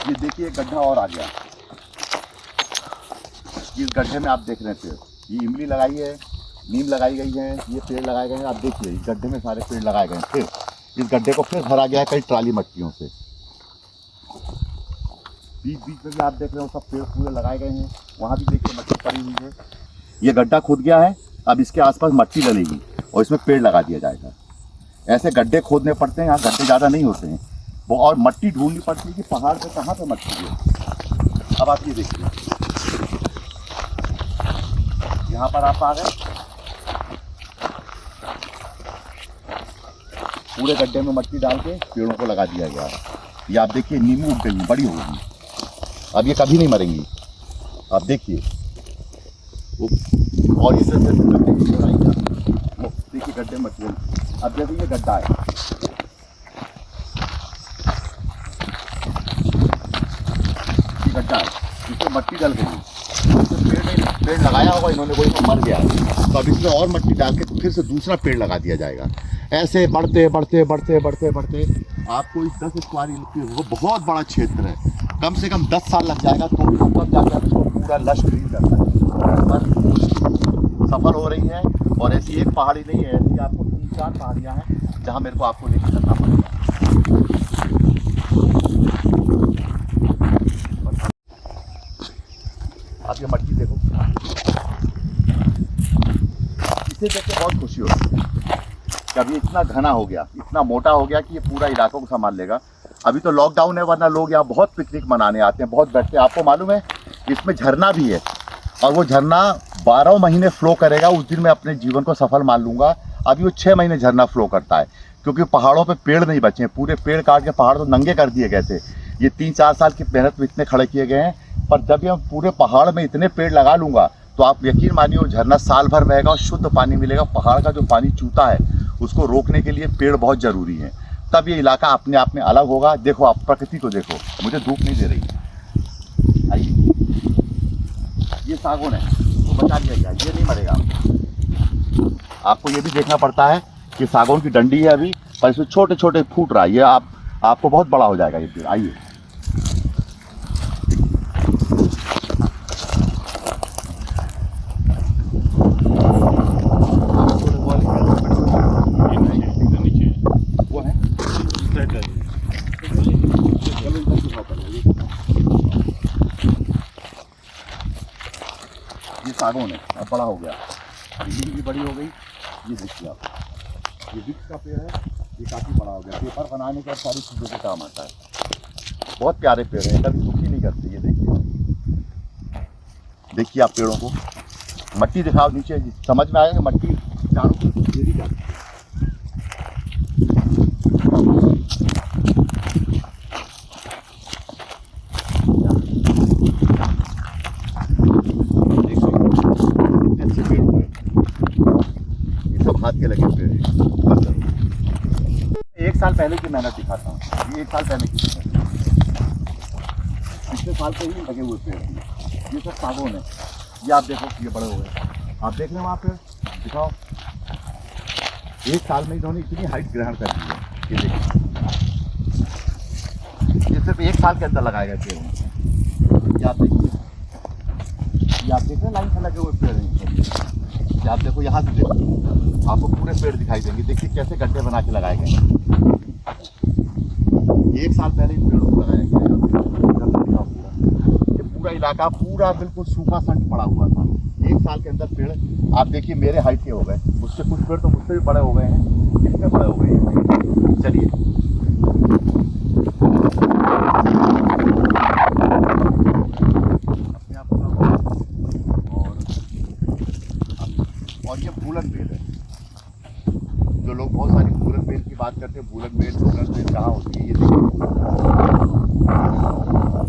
ये देखिए गड्ढा और आ गया, इस गड्ढे में आप देख रहे थे, ये इमली लगाई है, नीम लगाई गई है, ये पेड़ लगाए गए हैं। आप देखिए इस गड्ढे में सारे पेड़ लगाए गए हैं। फिर इस गड्ढे को फिर भरा गया है कई ट्राली मट्टियों से। बीच बीच में भी आप देख रहे हो सब पेड़ पूरे लगाए गए हैं, वहाँ भी देखिए मट्टी पड़ी हुई है। ये गड्ढा खुद गया है, अब इसके आसपास मट्टी डलेगी और इसमें पेड़ लगा दिया जाएगा। ऐसे गड्ढे खोदने पड़ते हैं, यहाँ गड्ढे ज़्यादा नहीं होते हैं वो, और मट्टी ढूंढनी पड़ती है कि पहाड़ पे कहाँ पे मट्टी है। अब आप ये देखिए, यहाँ पर आप आ गए, पूरे गड्ढे में मट्टी डाल के पेड़ों को लगा दिया गया है। ये आप देखिए नींबू उग गई, बड़ी हो गई, अब ये कभी नहीं मरेंगी। आप देखिए और इस तरह से गड्ढे की चौड़ाई क्या, देखिए गड्ढे में मट्टी। अब जैसे ये गड्ढा है, ये गड्ढा है, इसमें मट्टी डल गई, पेड़ लगाया होगा इन्होंने, कोई तो मर गया, तो अब इसमें और मट्टी डाल के फिर से दूसरा पेड़ लगा दिया जाएगा। ऐसे बढ़ते बढ़ते बढ़ते बढ़ते बढ़ते आपको इस 10 स्क्वायर वो बहुत बड़ा क्षेत्र है, कम से कम 10 साल लग जाएगा, तो भी तब जाकर इसको पूरा लश ग्रीन करता है। पर सफल हो रही है, और ऐसी एक पहाड़ी नहीं है, ऐसी आपको 3-4 पहाड़ियाँ हैं जहाँ मेरे को आपको लेकर चलना पड़ेगा। आप ये मट्टी देखो, इसे देख के बहुत खुशी होती है कि अभी इतना घना हो गया, इतना मोटा हो गया कि ये पूरा इलाकों को संभाल लेगा। अभी तो लॉकडाउन है, वरना लोग यहाँ बहुत पिकनिक मनाने आते हैं, बहुत बैठते हैं। आपको मालूम है इसमें झरना भी है, और वो झरना 12 महीने फ्लो करेगा। उस दिन मैं अपने जीवन को सफल मान लूँगा। अभी वो 6 महीने झरना फ्लो करता है, क्योंकि पहाड़ों पे पेड़ नहीं बचे हैं, पूरे पेड़ काट के पहाड़ तो नंगे कर दिए गए थे। ये 3-4 साल की मेहनत में इतने खड़े किए गए हैं, पर जब ये पूरे पहाड़ में इतने पेड़ लगा लूँगा तो आप यकीन मानिए वो झरना साल भर बहेगा और शुद्ध पानी मिलेगा। पहाड़ का जो पानी चूता है उसको रोकने के लिए पेड़ बहुत ज़रूरी है, तब ये इलाका अपने आप में अलग होगा। देखो आप प्रकृति को देखो, मुझे धूप नहीं दे रही। आइए, ये सागौन है तो बचा लिया गया, ये नहीं मरेगा। आपको ये भी देखना पड़ता है कि सागौन की डंडी है अभी, पर इसमें छोटे छोटे फूट रहा है, ये आपको बहुत बड़ा हो जाएगा ये पेड़। आइए, ये सागौन है, अब बड़ा हो गया, नीम भी बड़ी हो गई। ये देखिए आप, ये वृक्ष का पेड़ है, ये काफ़ी बड़ा हो गया, पेपर बनाने का सारी चीज़ों के काम आता है। बहुत प्यारे पेड़ हैं, कभी दुखी नहीं करते। ये देखिए, देखिए आप पेड़ों को, मट्टी दिखाओ नीचे, समझ में आएगा कि मट्टी चारों तरफ घेरी जाती है। हाथ के लगे पेड़ हैं। 1 साल पहले की मेहनत दिखाता हूँ, ये 1 साल पहले की पिछले साल से ही लगे हुए पेड़ हैं। ये सब सागौन है, ये आप देखो, ये बड़े हो गए। आप देख रहे हो वहाँ पे, दिखाओ, 1 साल में इन्होंने इतनी हाइट ग्रहण कर ली है। ये देखो, ये सिर्फ 1 साल के अंदर लगाए गए पेड़ हैं। ये आप देखिए, ये आप देख रहे हैं लाइन से लगे हुए पेड़ हैं। ये आप देखो, यहाँ से देखो, आपको पूरे पेड़ दिखाई देंगे। देखिए कैसे गड्ढे बना के लगाए गए हैं। 1 साल पहले इन पेड़ों को लगाया गया है। ये पूरा इलाका पूरा बिल्कुल सूखा संट पड़ा हुआ था। 1 साल के अंदर पेड़ आप देखिए मेरे हाइट के हो गए, मुझसे कुछ पेड़ तो मुझसे भी बड़े हो गए हैं। कितने बड़े हो गए हैं, चलिए। अपने आप और ये भूलन बेल है। जो लोग बहुत सारी भूलन बेल की बात करते हैं, भूलन बेल कहाँ होती है, ये देखिए।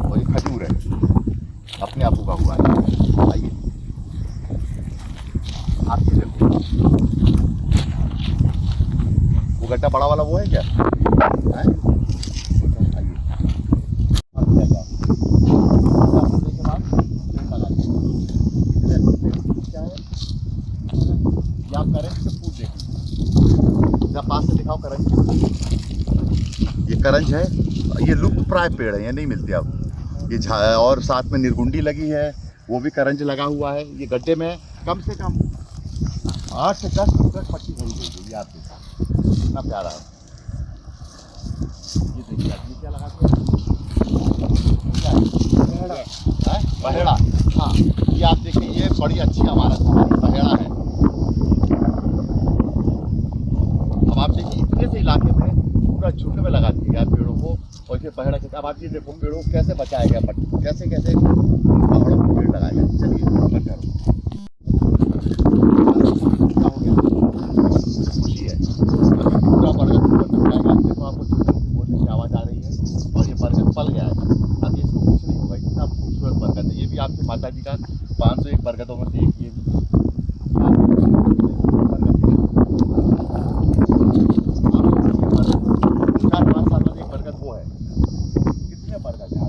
और ये खजूर है, अपने आप उगा हुआ है। आइए आप ये देखो, वो गड्ढा बड़ा वाला वो है क्या? आइए आप करंज के फूल देखिए, पास से दिखाओ करंज के फूल। ये करंज है, ये लुप्त प्राय पेड़ है, ये नहीं मिलते अब। ये और साथ में निर्गुंडी लगी है, वो भी करंज लगा हुआ है। ये गड्ढे में कम से कम 8 से 10 फुट पट्टी भरी गई है। ये आप देखिए कितना प्यारा है। ये देखिए आप, ये क्या लगाते हैं, बहेड़ा। हाँ, ये आप देखिए, ये बड़ी अच्छी इमारत हमारी बहेड़ा है। अब आप देखिए इतने से इलाके में पूरा झुंड में लगा दिया गया पेड़ों को, और फिर बहेड़ा के। अब आप ये देखो पेड़ों को कैसे बचाया गया, कैसे कैसे पहाड़ों में पेड़ लगाए गए। चलिए बंद करो। क्या हो गया, खुशी है। अभी पूरा बरगद ऊपर तक जाएगा। आप देखो, आपको चुटकी बोलने की आवाज़ आ रही है, और ये बरगद पल गया है। अब इसको कुछ नहीं होगा, इतना खूबसूरत बरगद है। ये भी आपकी माता जी का 501 बरगदों में से एक ये भी। 4-5 साल में एक बरगद वो है। कितने बरगद है?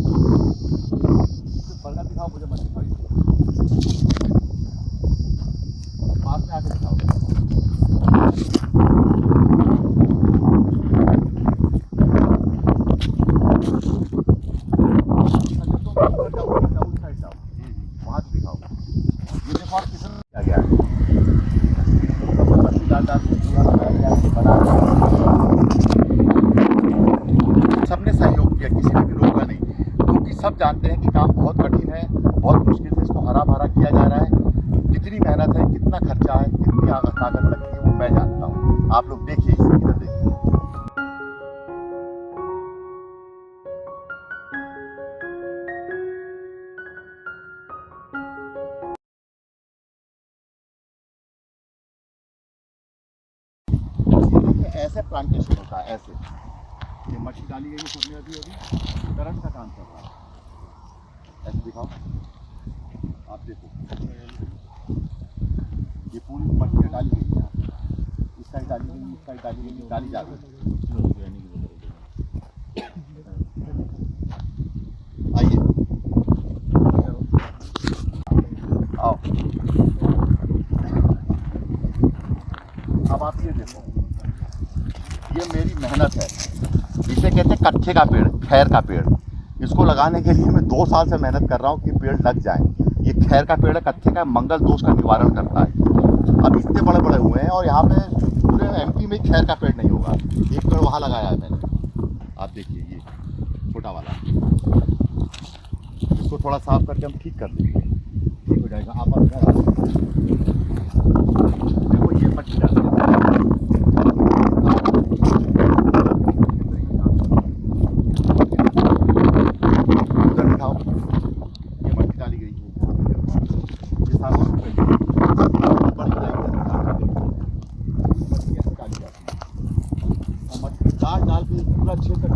बरगद दिखाओ मुझे, मत दिखाओ। पास में आके दिखाओ। वहाँ से दिखाओ। ये देखो आप कितना गया है, सबने सहयोग किया, किसी ने भी रोका नहीं, क्योंकि सब जानते हैं कि काम बहुत कठिन है, बहुत मुश्किल से इसको हरा भरा किया जा रहा है। कितनी मेहनत है, कितना खर्चा है, कितनी ताकत लगती है, वो मैं जानता हूँ। आप लोग देखिए, इधर देखिए। ऐसे प्लांटेशन होता है, ऐसे। ये मट्टी डाली गई है सबने, अभी करंट का काम कर रहा है। ऐसे दिखाओ, आप देखो, ये पूरी मट्टी डाली गई है। इस साइड डाली गई, इस साइड डाली गई, डाली जा रही है। आइए आओ, अब आप ये देखो, ये मेरी मेहनत है। इसे कहते हैं कट्ठे का पेड़, खैर का पेड़। इसको लगाने के लिए मैं 2 साल से मेहनत कर रहा हूँ कि पेड़ लग जाए। ये खैर का पेड़ है, कट्ठे का, मंगल दोष का निवारण करता है। अब इतने बड़े बड़े हुए हैं, और यहाँ पे पूरे MP में खैर का पेड़ नहीं होगा। एक पेड़ वहाँ लगाया है मैंने, आप देखिए, ये छोटा वाला। इसको थोड़ा साफ करके हम ठीक कर देंगे, ठीक हो जाएगा। आप देखो, ये मट्टी डाल डाल के पूरा क्षेत्र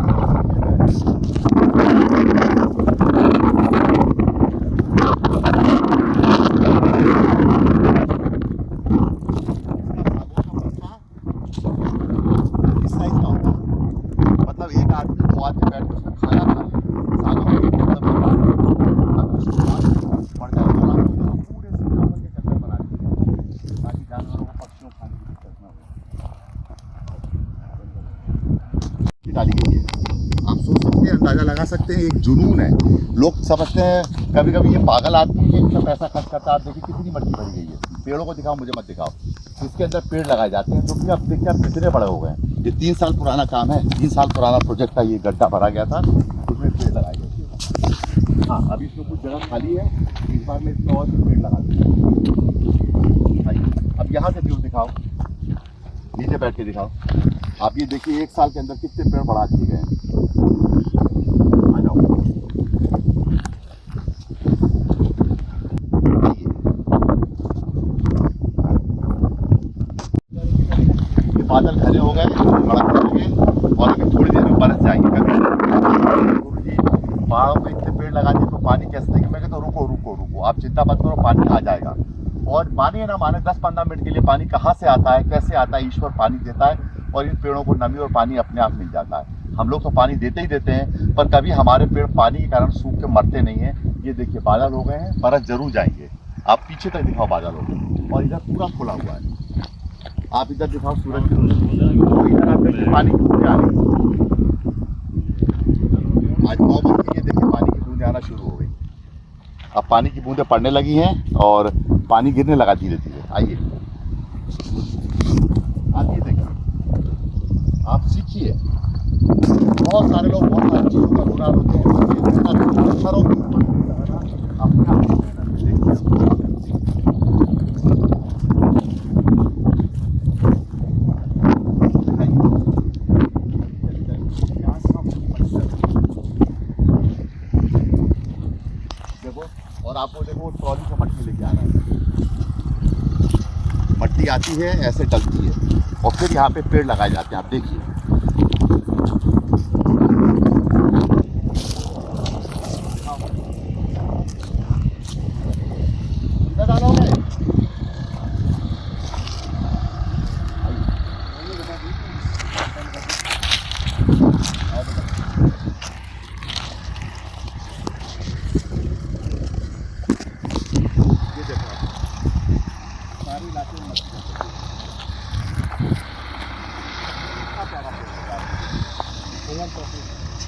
इस साइज का होता है। मतलब एक आदमी 2 आदमी बैठ के उसमें खाना खा ले, सालों में पड़ जाए पूरे चावल के चक्कर बना दिए, ताकि जानवरों को, पक्षियों को खाने की दिक्कत ना हो। डाली गई है, आप सोच सकते हैं अंदाज़ा लगा सकते हैं, एक जुनून है। लोग समझते हैं कभी कभी ये पागल आदमी है, इतना पैसा खर्च करता है। आप देखिए कितनी मट्टी भरी गई है। पेड़ों को दिखाओ, मुझे मत दिखाओ। इसके अंदर पेड़ लगाए जाते हैं, जो कि अब देखिए आप कितने बड़े हो गए हैं। ये 3 साल पुराना काम है, 3 साल पुराना प्रोजेक्ट था। ये गड्ढा भरा गया था, उसमें पेड़ लगाए गए थे। हाँ, अभी इसमें कुछ जगह खाली है, इस बार में इसमें और भी पेड़ लगा देंगे। अब यहाँ से व्यू दिखाओ, नीचे बैठ के दिखाओ। आप ये देखिए 1 साल के अंदर कितने पेड़ बढ़ा दिए गए हैं। आ जाओ। ये बादल घने हो गए, कड़क हो गए, और अभी थोड़ी देर में बरस जाएंगे। कभी पहाड़ों पे इतने पेड़ लगा दिए तो पानी कैसे देंगे? मैं कहता हूँ रुको रुको रुको, आप चिंता मत करो, पानी आ जाएगा। और मानिए ना माने 10-15 मिनट के लिए पानी कहाँ से आता है, कैसे आता है, ईश्वर पानी देता है और इन पेड़ों को नमी और पानी अपने आप मिल जाता है। हम लोग तो पानी देते ही देते हैं, पर कभी हमारे पेड़ पानी के कारण सूख के मरते नहीं हैं। ये देखिए बादल हो गए हैं, बरस जरूर जाएंगे। आप पीछे तक दिखाओ, बादल हो गए और इधर पूरा खुला हुआ है। आप इधर दिखाओ, सूरज की रोशनी, इधर आप देखिए पानी की बूंदें आ रही। आज 9 बजे ये देखिए पानी की बूंदें आना शुरू हो गई। अब पानी की बूंदें पड़ने लगी हैं और पानी गिरने लगा धीरे धीरे। आइए आप ये देखिए, आप सीखिए। बहुत सारे लोग बहुत सारी चीज़ों का गुनाह होते हैं, पत्थरों के ऊपर अपने आप देखो। और आपको देखो ट्रॉली से मट्टी लेके आ रहा है। मट्टी आती है, ऐसे डलती है और फिर यहाँ पे पेड़ लगाए जाते हैं। आप देखिए,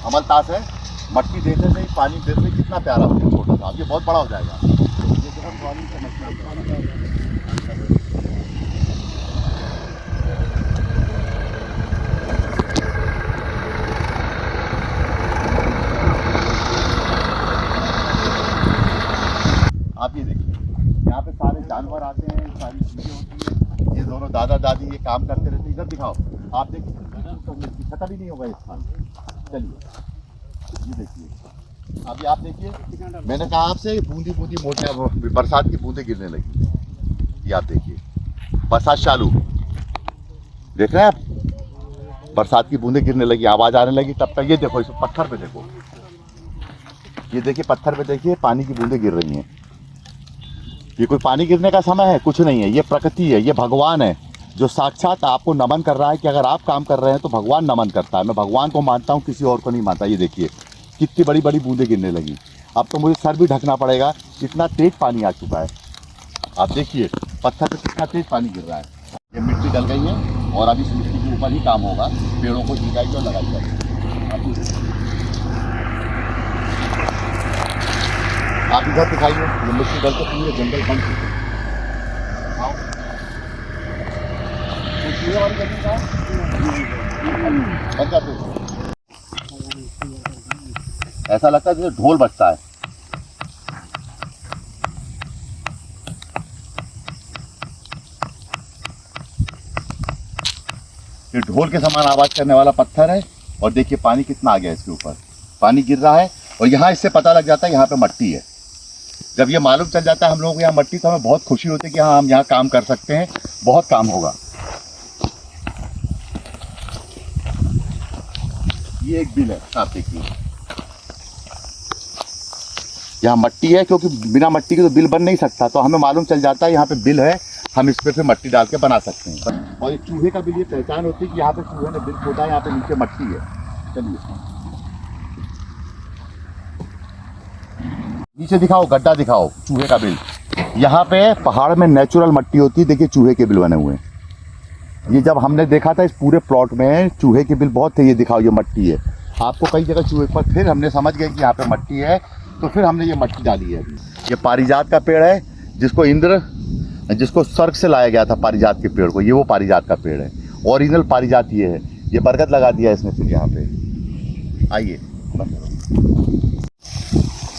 अमलतास है। मट्टी देखने से ही पानी देखने कितना प्यारा हो गया, छोटा सा। अब ये बहुत बड़ा हो जाएगा। ये जो हम ट्रॉली से मट्टी आप ये देखिए, यहाँ पे सारे जानवर आते हैं, सारी चीज़ें होती हैं। ये दोनों दादा दादी ये काम करते रहते हैं। इधर दिखाओ, आप देखिए खत्म ही नहीं होगा इस साल। चलिए ये देखिए, अभी आप देखिए, मैंने कहा आपसे बूंदी बूंदी मोटे बरसात की बूंदें गिरने लगी। ये आप देखिए, बरसात चालू, देख रहे हैं आप, बरसात की बूंदें गिरने लगी, आवाज़ आने लगी। तब तक ये देखो, इस पत्थर पे देखो, ये देखिए पत्थर पे देखिए पानी की बूंदें गिर रही हैं। ये कोई पानी गिरने का समय है? कुछ नहीं है। ये प्रकृति है, ये भगवान है जो साक्षात आपको नमन कर रहा है कि अगर आप काम कर रहे हैं तो भगवान नमन करता है। मैं भगवान को मानता हूँ, किसी और को नहीं मानता। ये देखिए कितनी बड़ी बड़ी बूंदें गिरने लगी। अब तो मुझे सर भी ढकना पड़ेगा, इतना तेज पानी आ चुका है। आप देखिए पत्थर पे कितना तेज पानी गिर रहा है। ये मिट्टी डल गई है और अभी इस मिट्टी के ऊपर ही काम होगा। पेड़ों को जिगाई और लगाई जाएगी। आप इधर दिखाइए, ये मिट्टी डल के पूरे जंगल बन चुके हैं। वाली जमीन का बन जाते हैं। ऐसा लगता है जैसे ढोल बजता है। ये ढोल के समान आवाज करने वाला पत्थर है और देखिए पानी कितना आ गया इसके ऊपर। पानी गिर रहा है और यहाँ इससे पता लग जाता है यहाँ पे मट्टी है। जब ये मालूम चल जाता है हम लोगों को यहाँ मट्टी, तो हमें बहुत खुशी होती है कि हाँ हम यहाँ काम कर सकते हैं, बहुत काम होगा। ये एक बिल है, आप देखिए, यहाँ मट्टी है क्योंकि बिना मट्टी के तो बिल बन नहीं सकता। तो हमें मालूम चल जाता है यहाँ पे बिल है, हम इस पे फिर मट्टी डाल के बना सकते हैं। और ये चूहे का बिल, ये पहचान होती है कि यहाँ पे चूहे ने बिल खोदा है, यहाँ पे नीचे मट्टी है। चलिए नीचे दिखाओ, गड्ढा दिखाओ, चूहे का बिल। यहाँ पे पहाड़ में नेचुरल मट्टी होती है, देखिए चूहे के बिल बने हुए हैं। ये जब हमने देखा था इस पूरे प्लॉट में चूहे के बिल बहुत थे। ये दिखाओ, ये मट्टी है, आपको कई जगह चूहे पर, फिर हमने समझ गए कि यहाँ पे मट्टी है, तो फिर हमने ये मट्टी डाली है। ये पारिजात का पेड़ है, जिसको स्वर्ग से लाया गया था पारिजात के पेड़ को, ये वो पारिजात का पेड़ है, ओरिजिनल पारिजात ये है। ये बरगद लगा दिया इसने फिर यहाँ पे। आइए,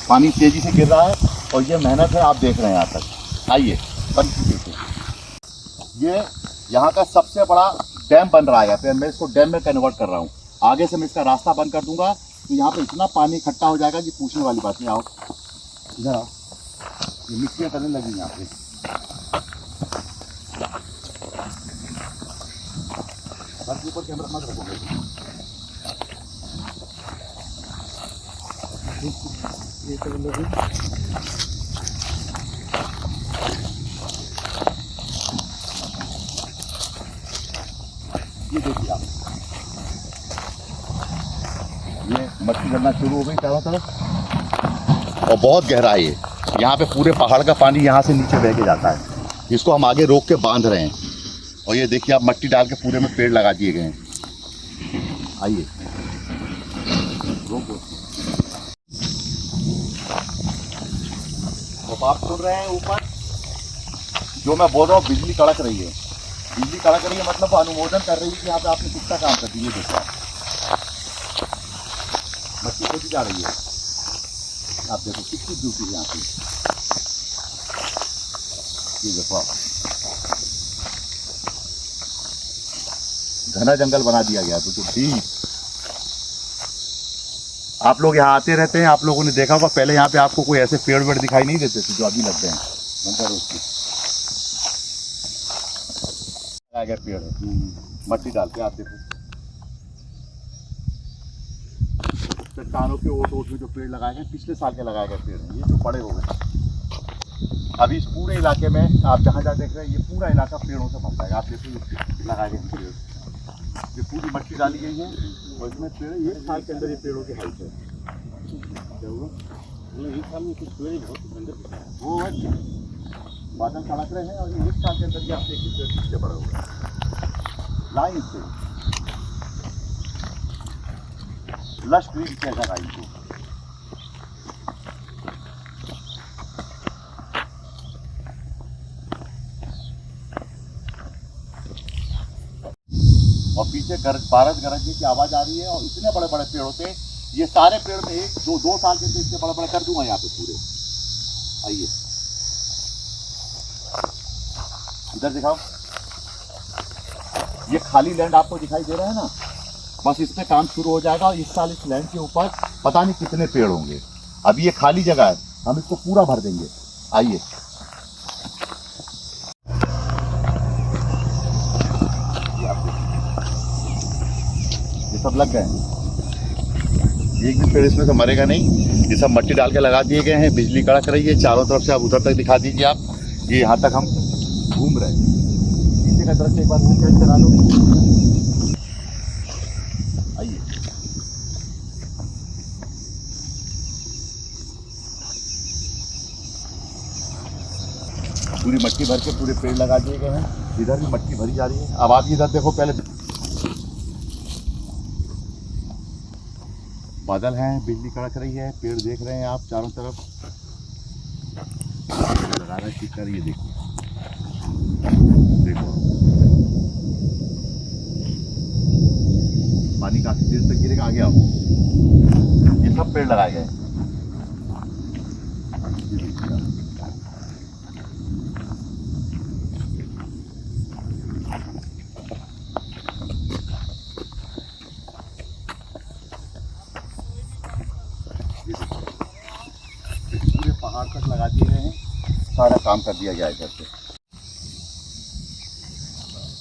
पानी तेजी से गिर रहा है और ये मेहनत है, आप देख रहे हैं यहाँ तक। आइए, बंद कीजिए। ये यहाँ का सबसे बड़ा डैम बन रहा है यहाँ पे, मैं इसको डैम में कन्वर्ट कर रहा हूँ। आगे से मैं इसका रास्ता बंद कर दूंगा तो यहाँ पे इतना पानी इकट्ठा हो जाएगा कि पूछने वाली बात नहीं। आओ इधर आओ, ये मिट्टियाँ करने लगी यहाँ पे। बस ऊपर कैमरा मत रखोगे। ये सब लोग ये देखिए आप, ये मट्टी जलना शुरू हो गई चारों तरफ और बहुत गहरा है ये। यहाँ पे पूरे पहाड़ का पानी यहाँ से नीचे बह के जाता है, जिसको हम आगे रोक के बांध रहे हैं। और ये देखिए आप, मट्टी डाल के पूरे में पेड़ लगा दिए गए हैं। आइए रोको। तो आप सुन रहे हैं ऊपर जो मैं बोल रहा हूँ, बिजली कड़क रही है। बिजली कड़क रही है मतलब वो अनुमोदन कर रही है कि यहाँ पे आपने कितना काम कर दिया। देखो मट्टी खोदी जा रही है, आप देखो कितनी ड्यूटी है यहाँ पे। ये देखो आप, घना जंगल बना दिया गया तो डीप। आप लोग यहाँ आते रहते हैं, आप लोगों ने देखा होगा पहले यहाँ पे आपको कोई ऐसे पेड़ वेड़ दिखाई नहीं देते थे जो अभी लग गए हैं। आ गया पेड़ है, मट्टी डाल के आप देखो चट्टानों के ओट ओट में जो पेड़ लगाए गए पिछले साल के लगाए गए पेड़ हैं, ये जो बड़े हो गए। अभी इस पूरे इलाके में आप जहाँ जहाँ देख रहे हैं, ये पूरा इलाका पेड़ों से भर जाएगा। आप देखो ये लगाए गए पेड़, ये पूरी मट्टी डाली गई है और इसमें पेड़ एक साल के अंदर ये पेड़ों की हाइट है। क्या हुआ? एक साल में कुछ पेड़ बहुत अंदर वो बादल सड़क रहे हैं और ये एक साल के अंदर ये आप देखिए पेड़ कितने बड़ा होगा। लाइन से लश ग्रीन कैसा लाइन को। और पीछे बारिश गरजने की आवाज आ रही है और इतने बड़े बड़े पेड़ होते हैं। ये सारे पेड़ में एक दो साल के इतने बड़े बड़े कर दूंगा यहाँ पे पूरे। आइए इधर दिखाओ, ये खाली लैंड आपको दिखाई दे रहा है ना, बस इस पे काम शुरू हो जाएगा। और इस साल इस लैंड के ऊपर पता नहीं कितने पेड़ होंगे। अभी ये खाली जगह है, हम इसको पूरा भर देंगे। आइए ये सब लग गए, एक भी पेड़ इसमें से मरेगा नहीं। ये सब मट्टी डाल के लगा दिए गए हैं, बिजली कड़क रही है चारों तरफ से। आप उधर तक दिखा दीजिए आप, ये यहाँ तक हम घूम रहे हैं। नीचे का दृश्य एक बार घूम चला लो। आइए पूरी मट्टी भर के पूरे पेड़ लगा दिए गए हैं। इधर भी मट्टी भरी जा रही है। अब आप इधर देखो, पहले बादल हैं, बिजली कड़क रही है, पेड़ देख रहे हैं आप चारों तरफ लगा रहा है। ठीक कर, ये देखिए देखो पानी काफी देर तक गिरेगा। आगे आओ, ये सब पेड़ लगाए गए। पूरे पहाड़ तक लगा दिए गए हैं, सारा काम कर दिया गया है इधर से।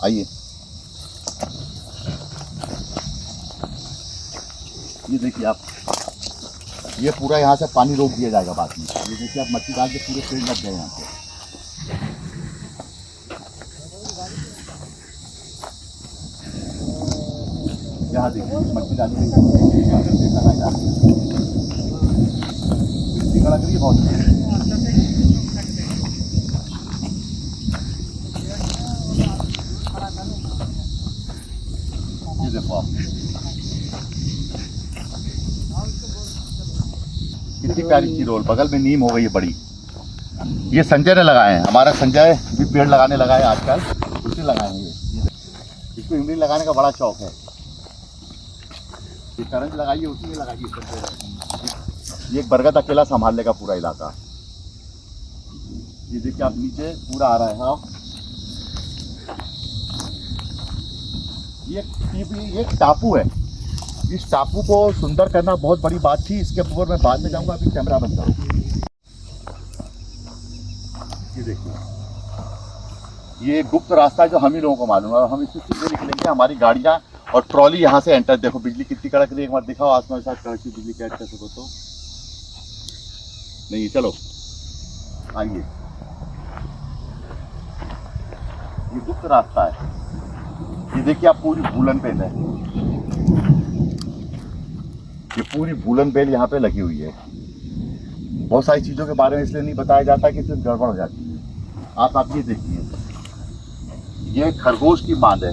आइए ये देखिए आप, ये पूरा यहाँ से पानी रोक दिया जाएगा बाद में। ये देखिए आप, मट्टी डाल के पूरे पेड़ लग गए यहाँ पे। यहाँ देखिए मट्टी डाली गई, बिजली कड़क रही है बहुत। ये देखो आप, कितनी प्यारी चिरोल, बगल में नीम हो गई है बड़ी। ये संजय ने लगाए हैं, हमारा संजय भी पेड़ लगाने लगा है आजकल, उसने लगाए हैं ये। इसको इमली लगाने का बड़ा शौक है। ये करंज लगाइए, उसी में लगाइए संजय। ये एक बरगद अकेला संभाल लेगा पूरा इलाका। ये देखिए आप नीचे पूरा आ रहा है। हाँ, ये एक टापू है। इस टापू को सुंदर करना बहुत बड़ी बात थी। इसके ऊपर मैं बाद में जाऊंगा, अभी कैमरा बंद करूँ। ये देखिए, ये गुप्त रास्ता है जो हम ही लोगों को मालूम है, और हम इसी सीधे निकलेंगे। हमारी गाड़ियाँ और ट्रॉली यहाँ से एंटर। देखो बिजली कितनी कड़क रही है, एक बार दिखाओ आसमान के साथ कड़क बिजली कैद कर सको तो। नहीं, चलो आइए। ये गुप्त रास्ता है। ये देखिए आप, पूरी भूलन बेल है। ये पूरी भूलन बेल यहाँ पे लगी हुई है। बहुत सारी चीज़ों के बारे में इसलिए नहीं बताया जाता कि इसमें गड़बड़ हो जाती है। आप ये देखिए, ये खरगोश की मांद है।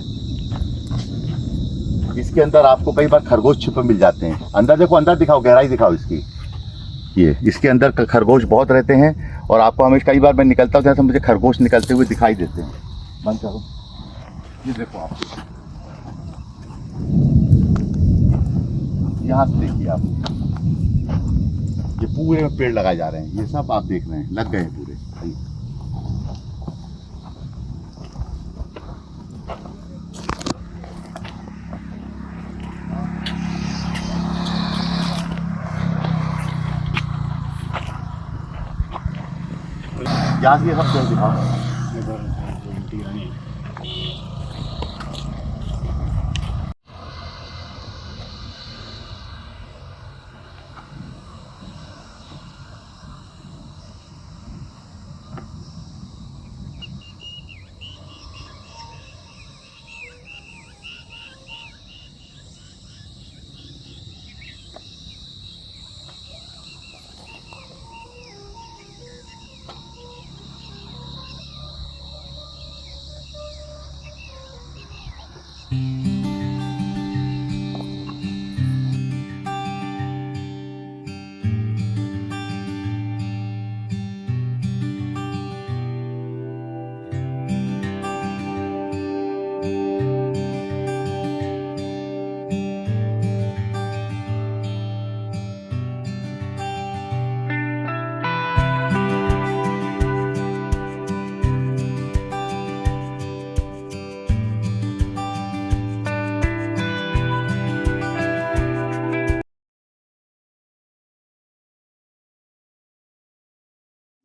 इसके अंदर आपको कई बार खरगोश छिपे मिल जाते हैं। अंदर देखो, अंदर दिखाओ, गहराई दिखाओ इसकी। ये इसके अंदर खरगोश बहुत रहते हैं, और आपको हमेशा कई बार मैं निकलता हूँ तो मुझे खरगोश निकलते हुए दिखाई देते हैं। बंद करो। ये देखो आप, यहाँ से देखिए आप, ये पूरे में पेड़ लगाए जा रहे हैं। ये सब आप देख रहे हैं, लग गए हैं पूरे। यहाँ से ये सब पेड़ दिखाओ।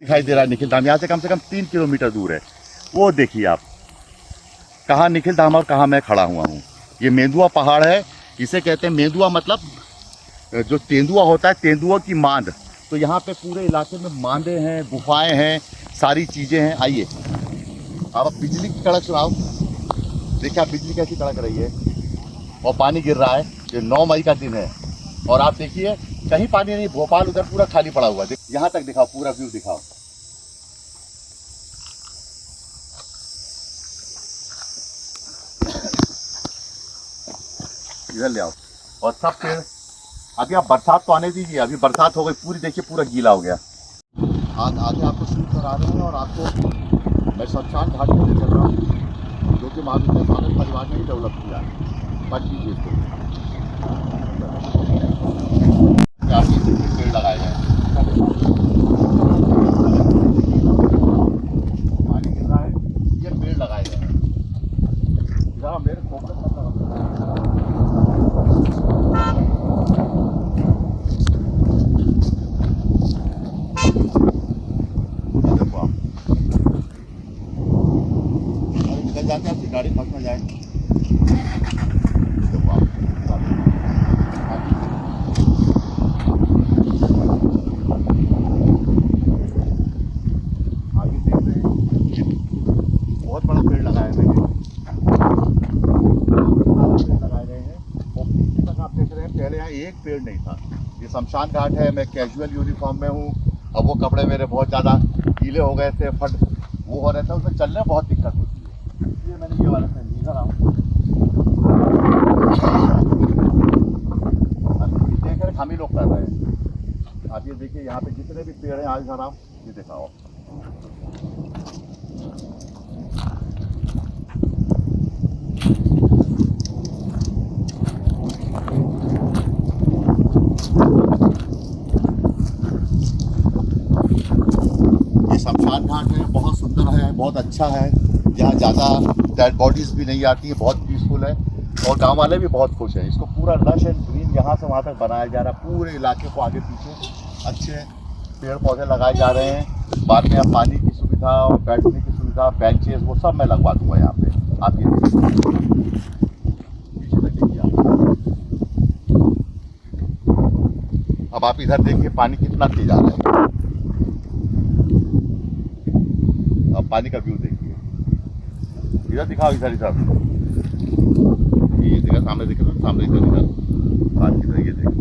दिखाई दे रहा है निखिल धाम, यहाँ से कम 3 किलोमीटर दूर है। वो देखिए आप, कहाँ निखिल धाम और कहाँ मैं खड़ा हुआ हूँ। ये मेंदुआ पहाड़ है। इसे कहते हैं मेंदुआ, मतलब जो तेंदुआ होता है, तेंदुआ की मांद। तो यहाँ पे पूरे इलाके में मांदे हैं, गुफाएं हैं, सारी चीज़ें हैं। आइए अब बिजली की कड़क सुनाओ। देखिए आप, बिजली कैसी कड़क रही है और पानी गिर रहा है। ये 9 मई का दिन है, और आप देखिए कहीं पानी नहीं। भोपाल उधर पूरा खाली पड़ा हुआ है। यहाँ तक दिखाओ, पूरा व्यू दिखाओ। इधर ले आओ। और सब पेड़, अभी आप बरसात तो आने दीजिए। अभी बरसात हो गई पूरी, देखिए पूरा गीला हो गया। आगे आपको शूट करा रहे हैं, और आपको मैं शमशान घाट में ले चल रहा हूँ, जो कि महाविद्या सागर परिवार ने ही डेवलप किया है। बच लीजिए इसको। पेड़ लगाए गए, पानी गिर रहा है, ये पेड़ लगाए गए हैं। मेरे फोकस निकल जाते हैं, आपकी गाड़ी फंस ना जाए। आगे देख रहे हैं, बहुत बड़ा पेड़ लगाया है मैंने। पेड़ लगाए गए हैं, और पीछे तक आप देख रहे हैं, पहले यहाँ एक पेड़ नहीं था। ये शमशान घाट है। मैं कैजुअल यूनिफॉर्म में हूँ। अब वो कपड़े मेरे बहुत ज़्यादा गीले हो गए थे, फट वो हो रहे थे, उसमें चलने में बहुत दिक्कत होती है। इसलिए मैंने ये वाला पहन लिया। देख रहे हम ही लोग कर रहे हैं। आप ये देखिए यहाँ पे जितने भी पेड़ हैं, आज आप ये दिखाओ। ये शमशान घाट है, बहुत सुंदर है, बहुत अच्छा है। यहाँ ज़्यादा डेड बॉडीज भी नहीं आती है, बहुत पीसफुल है और गांव वाले भी बहुत खुश हैं। इसको पूरा लश एंड ग्रीन यहाँ से वहाँ तक बनाया जा रहा है। पूरे इलाके को आगे पीछे अच्छे पेड़ पौधे लगाए जा रहे हैं। बाद में अब पानी की सुविधा और बैठने की सुविधा, बेंचेस, वो सब मैं लगवा दूंगा यहाँ पे। आप ये पीछे तक देखिए आप। अब आप इधर देखिए पानी कितना तेज आ रहा है। अब पानी का व्यू देखिए, इधर दिखाओ, इधर ये देखा सामने, दिखे तो सामने इधर पानी की तरह। ये देखो,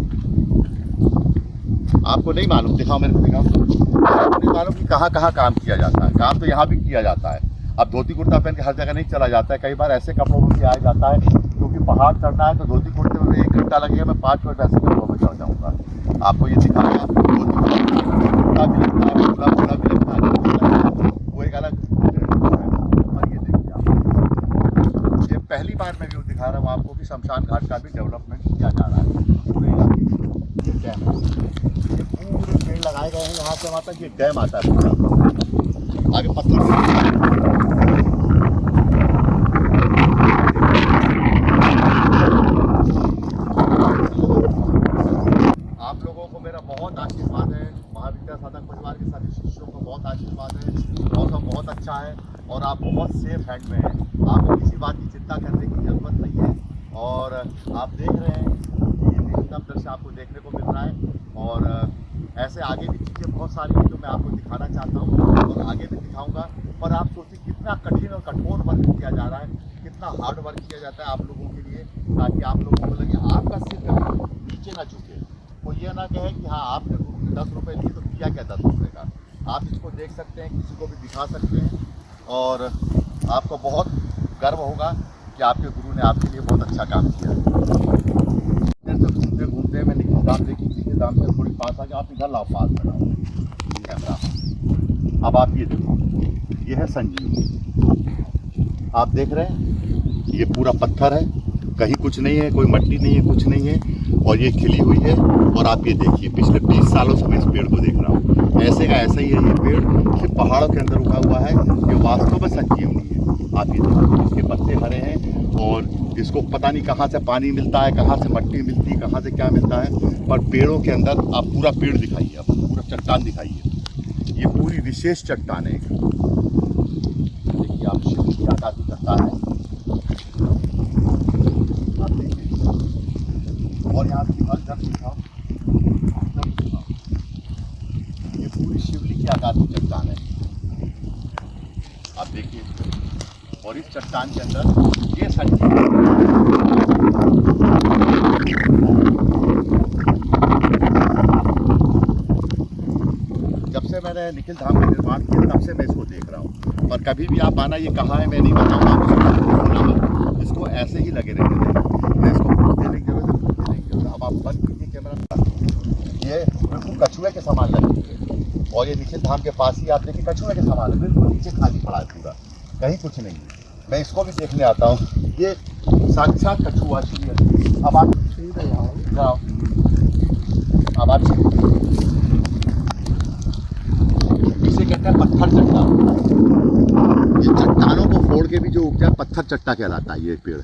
आपको नहीं मालूम, दिखाओ मेरे को, दिखाओ। आपको नहीं मालूम कि कहाँ कहाँ काम किया जाता है। काम तो यहाँ भी किया जाता है। अब धोती कुर्ता पहन के हर जगह नहीं चला जाता है। कई बार ऐसे कपड़ों में भी आया जाता है, क्योंकि पहाड़ चढ़ना है तो धोती कुर्ते में 1 घंटा लगेगा, मैं 5 मिनट ऐसे कपड़ों में चढ़ जाऊँगा। आपको ये दिखाऊंगा, धोती कुर्ता भी लगता है, पूरा पूरा भी लगता है, वो एक अलग। और ये देखिए आप, ये पहली बार मैं व्यू दिखा रहा हूँ आपको कि शमशान घाट का भी डेवलपमेंट किया जा रहा है पूरे इलाके में। ये डैम है, ये पूरे पेड़ लगाए गए हैं यहाँ से वहाँ तक। ये डैम आता है पूरा, आगे पत्थर। आप लोगों को मेरा बहुत आशीर्वाद है, महाविद्या साधक परिवार के सभी शिष्यों को बहुत आशीर्वाद है। मौसम बहुत अच्छा है और आप बहुत सेफ हैंड में हैं। आपको किसी बात की चिंता करने की ज़रूरत नहीं है। और आप देख रहे हैं कि ये उत्तम दृश्य आपको देखने को मिल रहा है। और ऐसे आगे भी चीज़ें बहुत सारी हैं जो मैं आपको दिखाना चाहता हूँ और आगे भी दिखाऊंगा। पर आप सोचिए कितना कठिन और कठोर वर्क किया जा रहा है, कितना हार्ड वर्क किया जाता है आप लोगों के लिए, ताकि आप लोगों को लगे आपका सिर नीचे ना झुके। कोई ये ना कहे कि हाँ आपने 10 रुपये लिए तो किया क्या 10 रुपये का। आप इसको देख सकते हैं, किसी को भी दिखा सकते हैं और आपको बहुत गर्व होगा कि आपके गुरु ने आपके लिए बहुत अच्छा काम किया। फिर से घूमते घूमते मैं निखिल धाम देखी, निखिल धाम से थोड़ी पास आ गया। आप इधर लाओ, पास में लाओ कैमरा। अब आप ये देखो, ये है संजीवनी। आप देख रहे हैं ये पूरा पत्थर है, कहीं कुछ नहीं है, कोई मट्टी नहीं है, कुछ नहीं है, और ये खिली हुई है। और आप ये देखिए, पिछले 20 सालों से मैं इस पेड़ को देख रहा हूँ। ऐसे का ऐसा ही है ये पेड़, ये पहाड़ों के अंदर उगा हुआ है। ये वास्तव में संजीवनी है। आप ये देखिए, इसके पत्ते हरे हैं और इसको पता नहीं कहाँ से पानी मिलता है, कहाँ से मट्टी मिलती है, कहाँ से क्या मिलता है। पर पेड़ों के अंदर आप पूरा पेड़ दिखाइए, आप पूरा चट्टान दिखाइए। ये पूरी विशेष चट्टान है। देखिए आप, शिव की आकाशी चट्टान है, आप देखिए। और यहाँ से दिखाओ, ये पूरी शिवलिंग की आकाशी चट्टान है, आप देखिए इसको। और इस चट्टान के अंदर ये जब से मैंने निखिल धाम का निर्माण किया तब से मैं इसको देख रहा हूँ। और कभी भी आप आना, ये कहाँ है मैं नहीं बताऊँगा, इसको ऐसे ही लगे रहते थे। मैं इसको देने की जरूरत है। अब आप बंद कीजिए कैमरा। ये बिल्कुल कछुए के समान लगेंगे और ये निखिल धाम के पास ही आप देखिए कछुए के समान है, बिल्कुल नीचे खाली पड़ा है पूरा, कहीं कुछ नहीं है। मैं इसको भी देखने आता हूँ। ये साक्षात कछुआ है। अब आप जाओ, अब आप इसे कहते हैं पत्थर चट्टा। ये चट्टानों को फोड़ के भी जो उग जाए पत्थर चट्टा कहलाता है ये पेड़।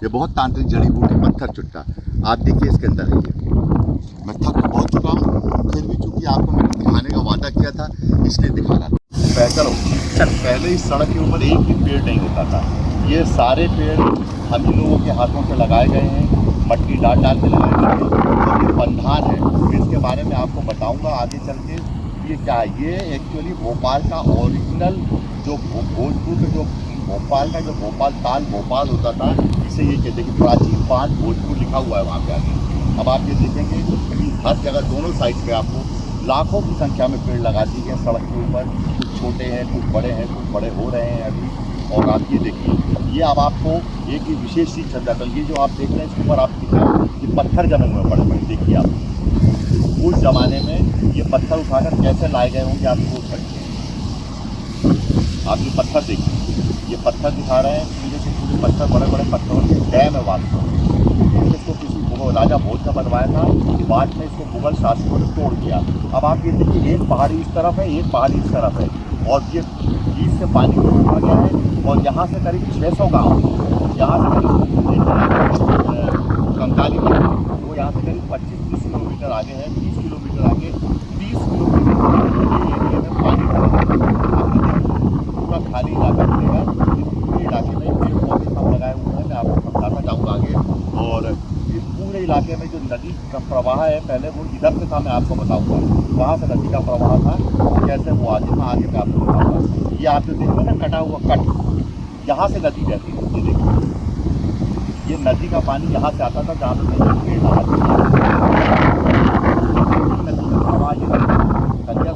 ये बहुत तांत्रिक जड़ी बूटी पत्थर चट्टा। आप देखिए इसके अंदर है। ये मैं थक बहुत चुका हूँ, फिर भी चूंकि आपको मैंने दिखाने का वादा किया था इसलिए दिखा रहा था। चलो पहले इस सड़क के ऊपर एक भी पेड़ नहीं होता था। ये सारे पेड़ हम इन लोगों के हाथों से लगाए गए हैं, मट्टी डाल डाल के लगाए गए हैं। और ये बंधान है, इसके बारे में आपको बताऊंगा आगे चल के। ये क्या है, ये एक्चुअली भोपाल का ओरिजिनल जो भोजपुर में जो भोपाल का जो भोपाल ताल भोपाल होता था, इसे ये कहते हैं कि प्राचीन पाल भोजपुर लिखा हुआ है वहाँ पे आगे। अब आप ये देखेंगे कि हर जगह दोनों साइड पे आपको लाखों की संख्या में पेड़ लगा दिए गए सड़क के ऊपर। कुछ छोटे हैं, कुछ बड़े हैं, कुछ बड़े हो रहे हैं अभी। और आप ये देखिए, ये अब आपको एक ही विशेष चीज़ चल जाता है। ये जो आप देख रहे हैं इसके ऊपर आप दिखा, ये पत्थर जमे हुए बड़े बड़े। देखिए आप, उस ज़माने में ये पत्थर उठाकर कैसे लाए गए होंगे आप सोच सकते हैं। आप ये पत्थर देखिए, ये पत्थर दिखा रहे हैं, पूरे से पूरे पत्थर, बड़े बड़े पत्थरों के डैम है वास्तव में। इसको किसी राजा भोज का बनवाया था, बाद में इसको मुगल शासकों ने तोड़ दिया। अब आप ये देखिए, एक पहाड़ी इस तरफ है, एक पहाड़ी इस तरफ है, और ये बीच से पानी उड़ गया है। और यहाँ से करीब 600 गाँव, यहाँ से करीब कंकाली वो यहाँ से करीब 25-30 किलोमीटर आगे है, 30 किलोमीटर आगे, 30 किलोमीटर एरिया में पानी भरा है। पूरा खाली इलाका मिलेगा। इस पूरे इलाके में पेड़ पौधे सब लगाए हुए हैं, मैं आपको समझाना चाहूँगा आगे। और इस पूरे इलाके में जो नदी का प्रवाह है, पहले वो इधर से था, मैं आपको बताऊँगा वहाँ से नदी का प्रवाह था, कैसे वो आगे मैं आपको बताऊँगा। ये आप जो देख रहे हैं ना कटा हुआ कट, यहाँ से नदी बहती है। ये देखिए, ये नदी का पानी यहाँ से आता था, जहाँ पे पेड़ लगा दिए। नदी का प्रवाह ये कन्या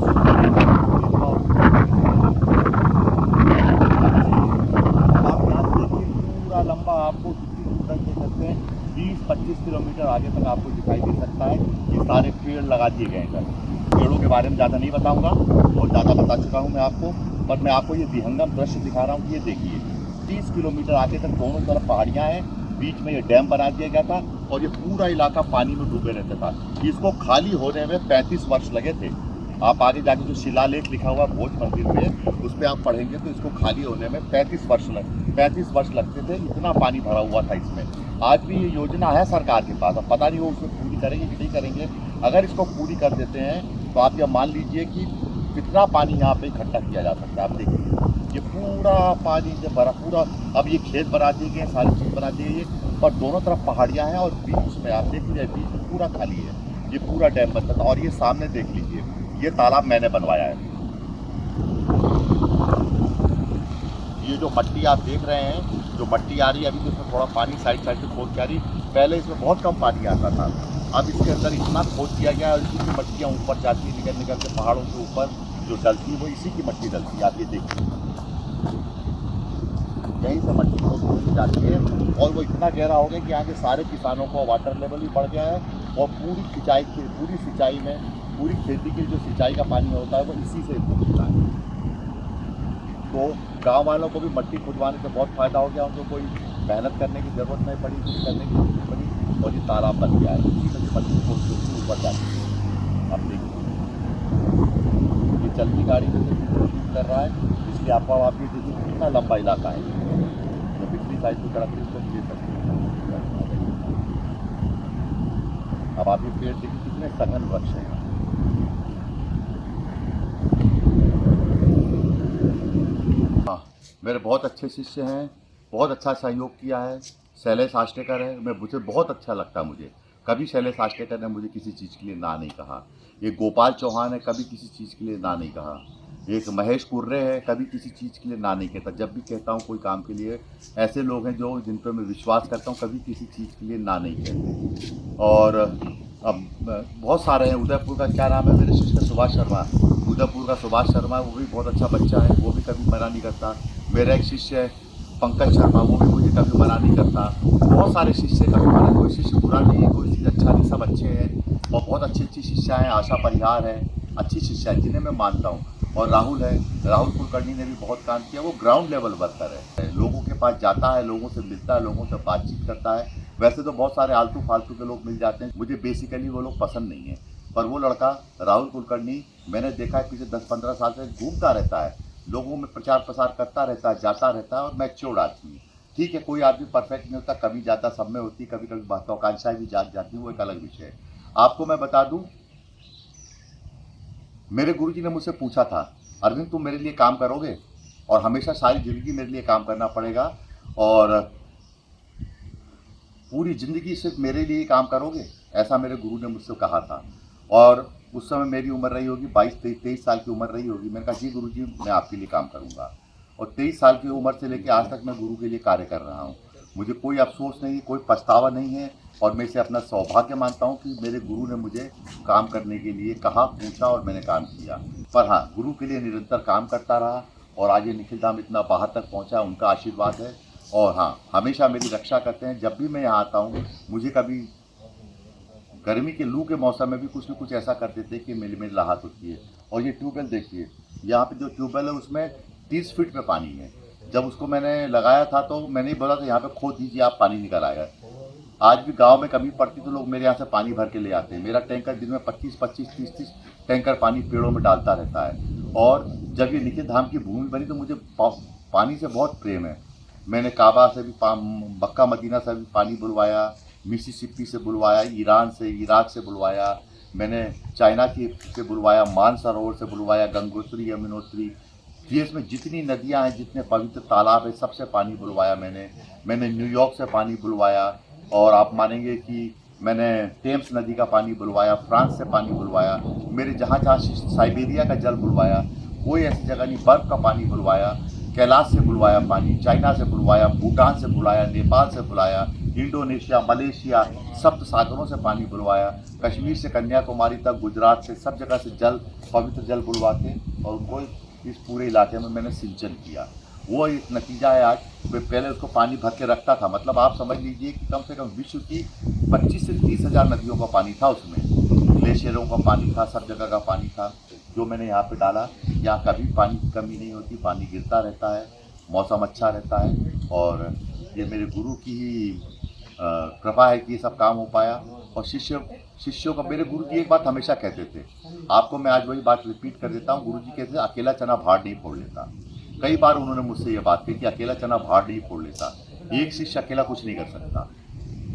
पूरा लंबा आपको कितनी दूर तक देख सकते हैं, 20-25 किलोमीटर आगे तक आपको दिखाई दे सकता है। ये सारे पेड़ लगा दिए गए हैं। पेड़ों के बारे में ज़्यादा नहीं बताऊंगा, बहुत ज़्यादा बता चुका हूं मैं आपको, पर मैं आपको ये विहंगम दृश्य दिखा रहा हूँ। ये देखिए, 30 किलोमीटर आगे तक दोनों तरफ पहाड़ियाँ हैं, बीच में ये डैम बना दिया गया था, और ये पूरा इलाका पानी में डूबे रहता था। इसको खाली होने में 35 वर्ष लगे थे। आप आगे जाके जो शिलालेख लिखा हुआ भोज मंदिर में, उस पर आप पढ़ेंगे तो इसको खाली होने में 35 वर्ष लगते थे। इतना पानी भरा हुआ था इसमें। आज भी ये योजना है सरकार के पास, अब पता नहीं वो उसको पूरी करेंगे कि नहीं करेंगे। अगर इसको पूरी कर देते हैं तो आप ये मान लीजिए कि कितना पानी यहाँ पे इकट्ठा किया जा सकता है। आप देखिए, ये पूरा पानी से भरा, पूरा अब ये खेत बना दिए गए, सारी चीज़ बना दी गई, पर दोनों तरफ पहाड़ियाँ हैं, और बीच में आप देख लीजिए, बीच में पूरा खाली है। ये पूरा डैम बनता था। और ये सामने देख लीजिए, ये तालाब मैंने बनवाया है। ये जो मट्टी आप देख रहे हैं, जो मट्टी आ रही है अभी, तो इसमें थोड़ा पानी साइड से खोद के आ रही। पहले इसमें बहुत कम पानी आता था, अब इसके अंदर इतना खोद किया गया है, और इसी की मट्टियाँ ऊपर जाती है, निकल के पहाड़ों के ऊपर जो डलती है वो इसी की मट्टी डलती है। आप ये देखिए, यहीं से मट्टी खोद जाती है, और वो इतना गहरा हो गया कि यहाँ के सारे किसानों को वाटर लेवल भी बढ़ गया है, और पूरी सिंचाई में, पूरी खेती की जो सिंचाई का पानी होता है वो इसी से मिलता है। तो गांव वालों को भी मट्टी खुदवाने से बहुत फ़ायदा हो गया, उनको कोई मेहनत करने की ज़रूरत नहीं पड़ी, कुछ करने की ज़रूरत नहीं पड़ी, और ये तालाब बन गया है। इसी में मट्टी खोद के ऊपर जाती है। आप देखिए, ये चलती गाड़ी में से शूट कर रहा है, इसलिए आपको आप ये देखिए कितना लंबा इलाका है। जो पिछली साइड की सड़क उसको दे सकते हैं। अब आप ये पेड़ देखिए कितने सघन वृक्ष हैं। हाँ, मेरे बहुत अच्छे शिष्य हैं, बहुत अच्छा सहयोग किया है। शैलेश आष्टेकर है, मुझे बहुत अच्छा लगता मुझे। कभी शैलेश आष्टेकर ने मुझे किसी चीज़ के लिए ना नहीं कहा। ये गोपाल चौहान है, कभी किसी चीज़ के लिए ना नहीं कहा। एक महेश कुर्रे है, कभी किसी चीज़ के लिए ना नहीं कहता। जब भी कहता हूँ कोई काम के लिए, ऐसे लोग हैं जो जिन पर मैं विश्वास करता हूँ, कभी किसी चीज़ के लिए ना नहीं कहते। और अब बहुत सारे हैं। उदयपुर का क्या नाम है मेरे शिष्य का, सुभाष शर्मा। उदयपुर का सुभाष शर्मा, वो भी बहुत अच्छा बच्चा है, वो भी कभी मना नहीं करता। मेरा एक शिष्य है पंकज शर्मा, वो भी मुझे कभी मना नहीं करता। बहुत सारे शिष्य कभी मना, कोई शिष्य बुरा नहीं है, कोई चीज़ अच्छा नहीं, सब अच्छे हैं, और बहुत अच्छी शिष्या हैं। आशा परिहार है, अच्छी शिष्या है जिन्हें मैं मानता हूँ। और राहुल है, राहुल कुलकर्णी ने भी बहुत काम किया। वो ग्राउंड लेवल वर्कर है, लोगों के पास जाता है, लोगों से मिलता है, लोगों से बातचीत करता है। वैसे तो बहुत सारे आलतू फालतू के लोग मिल जाते हैं, मुझे बेसिकली वो लोग पसंद नहीं है। पर वो लड़का राहुल कुलकर्णी, मैंने देखा है पिछले 10-15 साल से घूमता रहता है, लोगों में प्रचार प्रसार करता रहता है, जाता रहता है, और मैच्योर्ड आदमी है। ठीक है, कोई आदमी परफेक्ट नहीं होता, कभी जाता, सब में होती, कभी कभी महत्वाकांक्षाएं भी जाग जाती हैं, वो एक अलग विषय है। आपको मैं बता दूं, मेरे गुरुजी ने मुझसे पूछा था, अरविंद तुम मेरे लिए काम करोगे? और हमेशा सारी ज़िंदगी मेरे लिए काम करना पड़ेगा, और पूरी ज़िंदगी सिर्फ मेरे लिए ही काम करोगे? ऐसा मेरे गुरु ने मुझसे कहा था। और उस समय मेरी उम्र रही होगी 22-23 साल की उम्र रही होगी। मैंने कहा जी गुरुजी, मैं आपके लिए काम करूँगा। और 23 साल की उम्र से लेकर आज तक मैं गुरु के लिए कार्य कर रहा हूँ। मुझे कोई अफसोस नहीं है, कोई पछतावा नहीं है, और मैं इसे अपना सौभाग्य मानता हूँ कि मेरे गुरु ने मुझे काम करने के लिए कहा, पूछा, और मैंने काम किया। पर हाँ, गुरु के लिए निरंतर काम करता रहा, और आज ये निखिल धाम इतना बाहर तक पहुँचा, उनका आशीर्वाद है। और हाँ, हमेशा मेरी रक्षा करते हैं। जब भी मैं यहाँ आता हूँ, मुझे कभी गर्मी के लू के मौसम में भी कुछ न कुछ ऐसा कर देते हैं कि मिली राहत होती है। और ये ट्यूबवेल देखिए, यहाँ पे जो ट्यूबवेल है उसमें 30 फीट में पानी है। जब उसको मैंने लगाया था तो मैंने ही बोला था यहाँ पे खोद दीजिए, आप पानी निकल आएगा। आज भी गांव में कमी पड़ती तो लोग मेरे यहाँ से पानी भर के ले आते हैं। मेरा टैंकर दिन में 25-25, 30-30 टैंकर पानी पेड़ों में डालता रहता है। और जब ये निखिल धाम की भूमि बनी तो मुझे पानी से बहुत प्रेम है। मैंने काबा से भी मक्का मदीना से भी पानी बुलवाया, मिसिसिपी से बुलवाया, ईरान से, इराक से बुलवाया, मैंने चाइना से बुलवाया, मानसरोवर से बुलवाया, गंगोत्री, यमुनोत्री, देश में जितनी नदियां हैं, जितने पवित्र तालाब हैं, सबसे पानी बुलवाया मैंने न्यूयॉर्क से पानी बुलवाया। और आप मानेंगे कि मैंने टेम्स नदी का पानी बुलवाया, फ्रांस से पानी बुलवाया, मेरे जहाँ जहाँ साइबेरिया का जल बुलवाया, कोई ऐसी जगह नहीं, बर्फ़ का पानी बुलवाया, कैलाश से बुलवाया पानी, चाइना से बुलवाया, भूटान से बुलाया, नेपाल से बुलाया, इंडोनेशिया, मलेशिया, सप्त सागरों से पानी बुलवाया, कश्मीर से कन्याकुमारी तक, गुजरात से, सब जगह से जल, पवित्र जल बुलवा के और उनको इस पूरे इलाके में मैंने सिंचन किया। वो एक नतीजा है आज। मैं पहले उसको पानी भर के रखता था, मतलब आप समझ लीजिए कि कम से कम विश्व की 25 से 30 हज़ार नदियों का पानी था उसमें, ग्लेशियरों का पानी था, सब जगह का पानी था जो मैंने यहाँ पे डाला। यहाँ कभी पानी की कमी नहीं होती, पानी गिरता रहता है, मौसम अच्छा रहता है। और ये मेरे गुरु की ही कृपा है कि ये सब काम हो पाया। और शिष्यों का, मेरे गुरु जी एक बात हमेशा कहते थे, आपको मैं आज वही बात रिपीट कर देता हूँ। गुरु जी कहते थे अकेला चना भाड़ नहीं फोड़ लेता। कई बार उन्होंने मुझसे ये बात कही कि अकेला चना भाड़ नहीं फोड़ लेता। एक शिष्य अकेला कुछ नहीं कर सकता।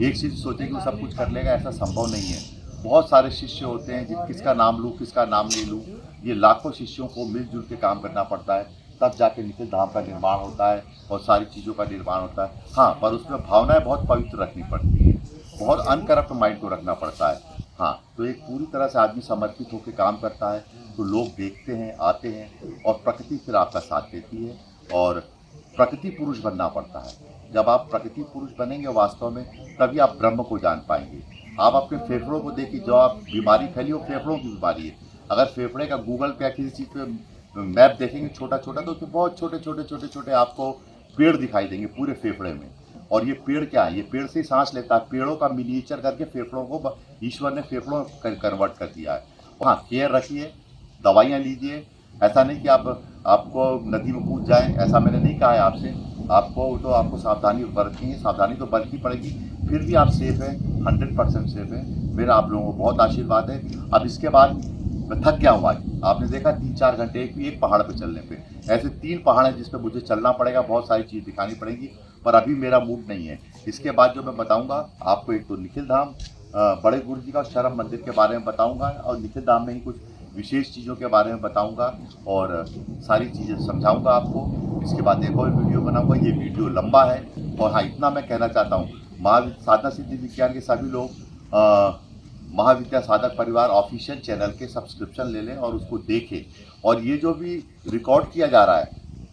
एक शिष्य सोचे कि वो सब कुछ कर लेगा, ऐसा संभव नहीं है। बहुत सारे शिष्य होते हैं, किसका नाम लूँ किसका नाम नहीं लूँ, ये लाखों शिष्यों को मिलजुल के काम करना पड़ता है, तब जाके निखिल धाम का निर्माण होता है और सारी चीज़ों का निर्माण होता है। हाँ, पर उसमें भावनाएं बहुत पवित्र रखनी पड़ती है, बहुत अनकरप्ट माइंड को रखना पड़ता है। हाँ, तो एक पूरी तरह से आदमी समर्पित होकर काम करता है तो लोग देखते हैं, आते हैं और प्रकृति फिर आपका साथ देती है। और प्रकृति पुरुष बनना पड़ता है। जब आप प्रकृति पुरुष बनेंगे वास्तव में, तभी आप ब्रह्म को जान पाएंगे। आप अपने फेफड़ों को देखिए, जो आप बीमारी फैली वो फेफड़ों की बीमारी है। अगर फेफड़े का गूगल पे या किसी चीज़ पे मैप देखेंगे छोटा छोटा, तो उसमें बहुत छोटे आपको पेड़ दिखाई देंगे पूरे फेफड़े में। और ये पेड़ क्या है, ये पेड़ से ही सांस लेता है। पेड़ों का मिनिएचर करके फेफड़ों को ईश्वर ने फेफड़ों कन्वर्ट कर दिया है। हाँ, केयर रखिए, दवाइयाँ लीजिए। ऐसा नहीं कि आपको नदी में कूद जाए, ऐसा मैंने नहीं कहा है आपसे। आपको सावधानी बरतनी है, सावधानी तो बरतनी पड़ेगी, फिर भी आप सेफ हैं, 100% सेफ हैं। मेरा आप लोगों को बहुत आशीर्वाद है। अब इसके बाद मैं थक गया हूँ। आज आपने देखा 3-4 घंटे एक पहाड़ पे चलने पे, ऐसे 3 पहाड़ हैं जिस पे मुझे चलना पड़ेगा, बहुत सारी चीज़ दिखानी पड़ेगी, पर अभी मेरा मूड नहीं है। इसके बाद जो मैं बताऊँगा आपको, एक तो निखिल धाम, बड़े गुरु जी का शरम मंदिर के बारे में बताऊँगा, और निखिल धाम में ही कुछ विशेष चीज़ों के बारे में बताऊँगा और सारी चीज़ें समझाऊँगा आपको। इसके बाद एक और वीडियो बनाऊँगा। ये वीडियो लंबा है। और हाँ, इतना मैं कहना चाहता हूँ, साधना सिद्धि विज्ञान के सभी लोग महाविद्या साधक परिवार ऑफिशियल चैनल के सब्सक्रिप्शन ले लें और उसको देखें। और ये जो भी रिकॉर्ड किया जा रहा है,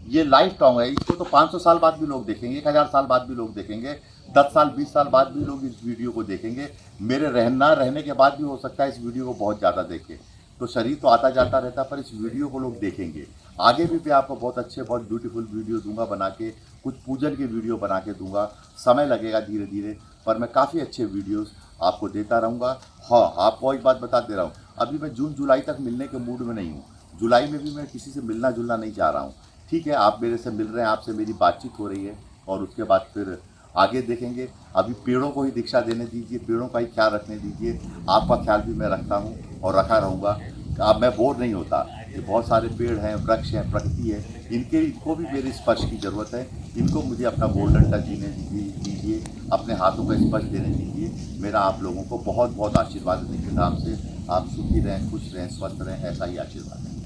ये लाइफ टाइम है। इसको तो 500 साल बाद भी लोग देखेंगे, 1000 साल बाद भी लोग देखेंगे, 10 साल 20 साल बाद भी लोग इस वीडियो को देखेंगे। मेरे रहने के बाद भी हो सकता है इस वीडियो को बहुत ज़्यादा देखें। तो शरीर तो आता जाता रहता है, पर इस वीडियो को लोग देखेंगे। आगे भी आपको बहुत अच्छे, बहुत ब्यूटीफुल वीडियो दूंगा बना के, कुछ पूजन के वीडियो बना के दूंगा। समय लगेगा धीरे धीरे, पर मैं काफ़ी अच्छे वीडियोस आपको देता रहूँगा। हाँ, आपको एक बात बता दे रहा हूँ, अभी मैं जून जुलाई तक मिलने के मूड में नहीं हूँ। जुलाई में भी मैं किसी से मिलना जुलना नहीं चाह रहा हूँ। ठीक है, आप मेरे से मिल रहे हैं, आपसे मेरी बातचीत हो रही है, और उसके बाद फिर आगे देखेंगे। अभी पेड़ों को ही दीक्षा देने दीजिए, पेड़ों का ही ख्याल रखने दीजिए। आपका ख्याल भी मैं रखता हूँ और रखा रहूँगा। अब मैं बोर नहीं होता। ये बहुत सारे पेड़ हैं, वृक्ष हैं, प्रकृति है, इनको भी मेरे स्पर्श की ज़रूरत है। इनको मुझे अपना गोल्डन टच देने दीजिए, अपने हाथों का स्पर्श देने दीजिए। मेरा आप लोगों को बहुत बहुत आशीर्वाद है निखिल धाम से। आप सुखी रहें, खुश रहें, स्वस्थ रहें, ऐसा ही आशीर्वाद है।